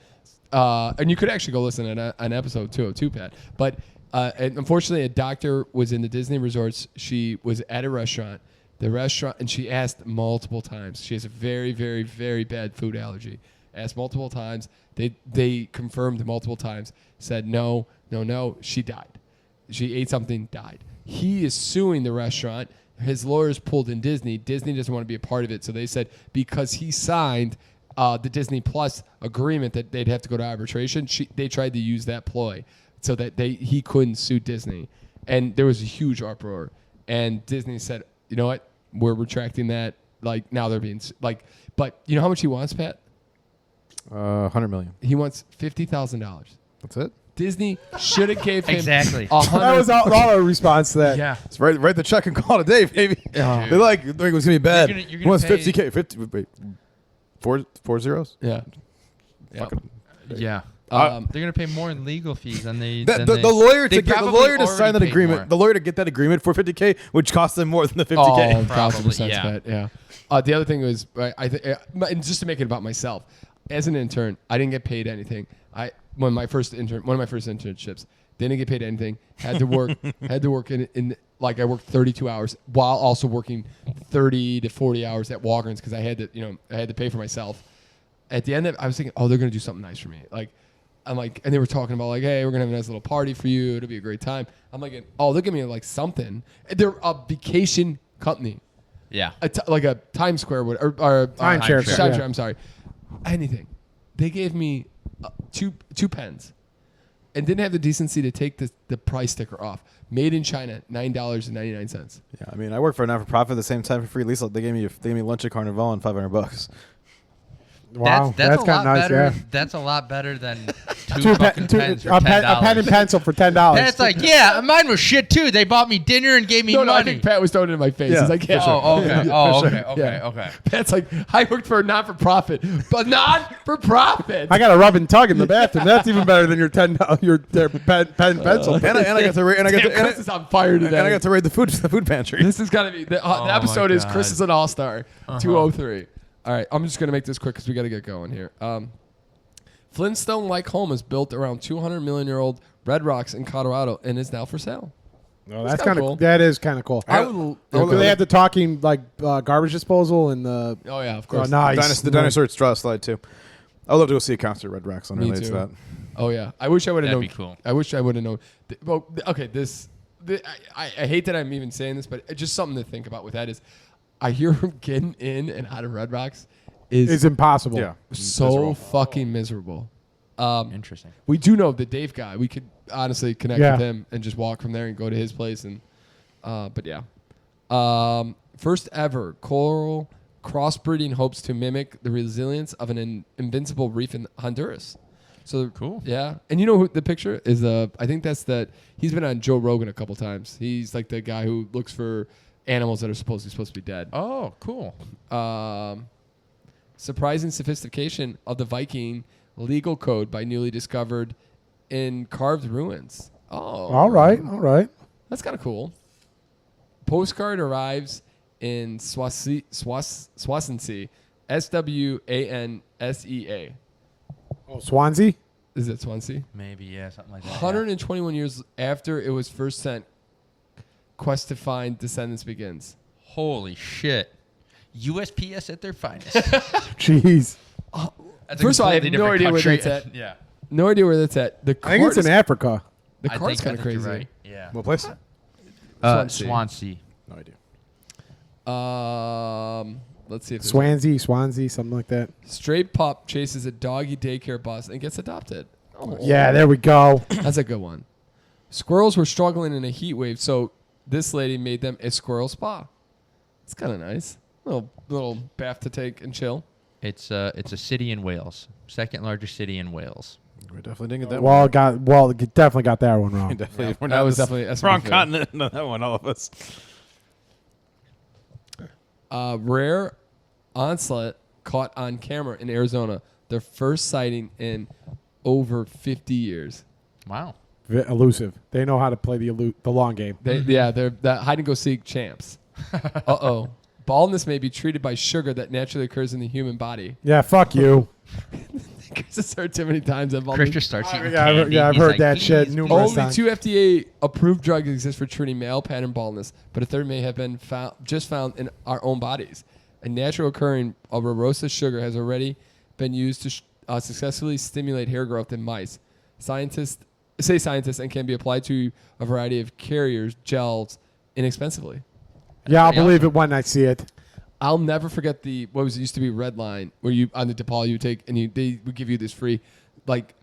and you could actually go listen to an episode 202, Pat. But and unfortunately, a doctor was in the Disney resorts. She was at a restaurant. The restaurant, and she asked multiple times. She has a very, very, very bad food allergy. Asked multiple times. They confirmed multiple times. Said no. She died. She ate something, died. He is suing the restaurant. His lawyers pulled in Disney. Disney doesn't want to be a part of it. So they said because he signed the Disney Plus agreement that they'd have to go to arbitration, they tried to use that ploy so that he couldn't sue Disney. And there was a huge uproar. And Disney said, you know what? We're retracting that. Like, now they're being like, but you know how much he wants, Pat? $100 million. He wants $50,000. That's it. Disney should have gave him Exactly. That was all our response to that. Yeah. Let's write the check and call it a day, baby. Yeah. They like it was gonna be bad. You're gonna He wants pay- 50K. 50. Wait, four zeros. Yeah. Yeah. Yeah. Um, They're gonna pay more in legal fees than they. The than lawyer they to get the probably lawyer to sign already that paid agreement. more. The lawyer to get that agreement for 50K, which costs them more than the 50K. Oh, Probably, 1,000%, yeah. Pat, yeah. The other thing was, and just to make it about myself, as an intern, I didn't get paid anything. One of my first internships, didn't get paid anything. Had to work in like I worked 32 hours while also working 30 to 40 hours at Walgreens because I had to pay for myself. At the end of it, I was thinking, oh, they're gonna do something nice for me. Like, I'm like, and they were talking about like, hey, we're gonna have a nice little party for you. It'll be a great time. I'm like, oh, they'll give me like something. They're a vacation company. Yeah. Like a Times Square or Timeshare, Timeshare, yeah. I'm sorry. Anything. They gave me two pens and didn't have the decency to take the price sticker off. Made in China, $9.99. Yeah, I mean, I work for a not-for-profit at the same time for free. At least they gave me lunch at Carnival and $500. Wow, That's a kind lot of nice. better. Yeah. That's a lot better than two fucking pens for a $10. pen and pencil for $10. That's like, yeah, mine was shit too. They bought me dinner and gave me No, I money. think Pat was throwing it in my face. Yeah, He's like, yeah. for sure. Oh, okay. Oh, okay. Okay. Yeah. Okay. Pat's like, I worked for a not-for-profit, but not-for-profit. I got a rub and tug in the bathroom. That's even better than your their pen pencil. and I got to rate. And I got Damn, to. Chris is on fire today. And I got to raid the food pantry. This is gotta be the my episode is God. Chris is an all-star 203. All right, I'm just gonna make this quick because we gotta get going here. Flintstone-like home is built around 200 million-year-old Red Rocks in Colorado and is now for sale. No, that's kinda kind of cool. That is kind of cool. Do they have the talking like garbage disposal and the? Oh yeah, of Oh, course. nice. The dinosaur straw slide too. I'd love to go see a concert at Red Rocks. Me Unrelated to too. that. Oh yeah, I wish I would have known. That'd be cool. I wish I would have known. Well, okay, I hate that I'm even saying this, but just something to think about with that is, I hear him getting in and out of Red Rocks It's is impossible. Yeah. so Miserable. fucking miserable. Interesting. We do know the Dave guy. We could honestly connect Yeah. with him and just walk from there and go to his place. And but yeah, first ever coral crossbreeding hopes to mimic the resilience of an invincible reef in Honduras. So Cool. Yeah, and you know who the picture is? I think that's that. He's been on Joe Rogan a couple times. He's like the guy who looks for animals that are supposed to be dead. Oh, cool. Surprising sophistication of the Viking legal code by newly discovered in carved ruins. Oh, All right. that's kind of cool. Postcard arrives in Swansea, Swansea, Swansea. Oh, Swansea. Is it Swansea? Maybe, yeah, something like that. 121 years after it was first sent, quest to find descendants begins. Holy shit. USPS at their finest. Jeez. That's a First of all, I have completely no different idea where country. that's at. Yeah. No idea where that's at. The I think it's in Africa. The I card's think kind of you're crazy. right. Yeah. What place? Swansea. Swansea. No idea. Let's see if there's Swansea, something like that. Stray pup chases a doggy daycare bus and gets adopted. Oh, Yeah, there we go. that's a good one. Squirrels were struggling in a heat wave, so this lady made them a squirrel spa. It's kind of nice. Little bath to take and chill. It's a city in Wales. Second largest city in Wales. We definitely didn't get that Well, one. it definitely got that one wrong. Definitely, we're That not was this- definitely that's wrong fair. continent. No, that one, all of us. Rare onslaught caught on camera in Arizona. Their first sighting in over 50 years. Wow. Elusive. They know how to play the long game. They're the hide and go seek champs. Baldness may be treated by sugar that naturally occurs in the human body. Yeah, fuck you. Chris has heard too many times that Chris baldness. just starts eating Yeah, candy. I've He's heard like, that shit "Please, numerous please." Only times. 2 FDA-approved drugs exist for treating male pattern baldness, but a third may have been found in our own bodies. A natural occurring Oberosa sugar has already been used to successfully stimulate hair growth in mice. Scientists and can be applied to a variety of carriers, gels, inexpensively. Yeah, I'll pretty believe awesome. it when I see it. I'll never forget what was used to be Red Line, where you on the DePaul you take and they would give you this free, like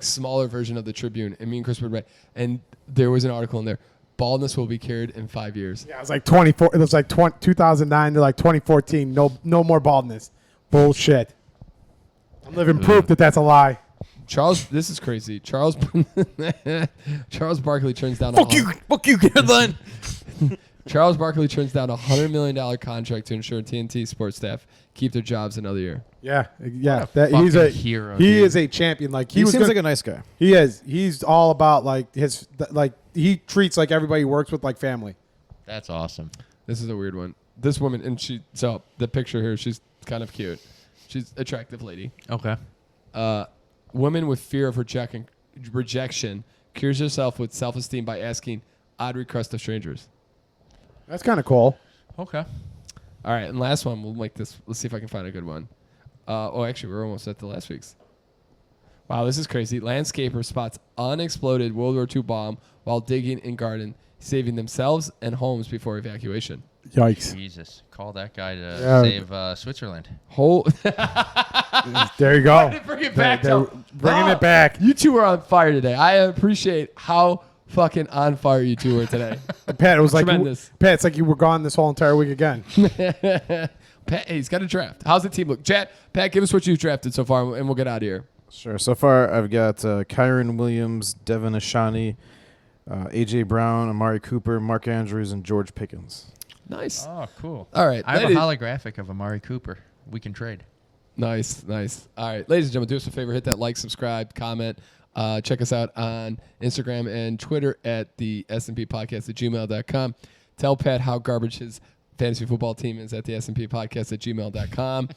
smaller version of the Tribune, and me and Chris would write, and there was an article in there. Baldness will be cured in 5 years. Yeah, it was like 24. It was like 2009 to like 2014. No more baldness. Bullshit. I'm living proof that that's a lie. This is crazy. Charles Barkley turns down Fuck you, Caroline. Charles Barkley turns down a $100 million contract to ensure TNT sports staff keep their jobs another year. Yeah. He's a hero. He is a champion. Like He seems like a nice guy. He is. He's all about he treats like everybody he works with like family. That's awesome. This is a weird one. This woman, and so the picture here, she's kind of cute. She's an attractive lady. Okay. Woman with fear of rejection cures herself with self-esteem by asking odd requests of strangers. That's kind of cool. Okay. All right, and last one. We'll make this. Let's see if I can find a good one. Actually, we're almost at the last week's. Wow, this is crazy. Landscaper spots unexploded World War II bomb while digging in garden, saving themselves and homes before evacuation. Yikes. Jesus. Call that guy to save Switzerland. There you go. Bring it back. Bringing it back. You two are on fire today. I appreciate how fucking on fire you two were today. Pat, it was tremendous. Pat, it's like you were gone this whole entire week again. Pat, hey, he's got a draft. How's the team look? Pat, give us what you've drafted so far, and we'll get out of here. Sure. So far, I've got Kyron Williams, Devin Ashani, A.J. Brown, Amari Cooper, Mark Andrews, and George Pickens. Nice. Oh, cool. All right. I have a holographic of Amari Cooper. We can trade. Nice. All right. Ladies and gentlemen, do us a favor. Hit that like, subscribe, comment. Check us out on Instagram and Twitter at the S&P Podcast at gmail.com. Tell Pat how garbage his fantasy football team is at the S&P Podcast at gmail.com.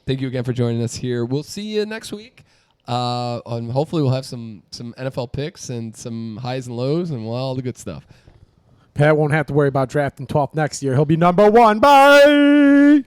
Thank you again for joining us here. We'll see you next week. And hopefully we'll have some NFL picks and some highs and lows and all the good stuff. Pat won't have to worry about drafting 12th next year. He'll be number 1. Bye.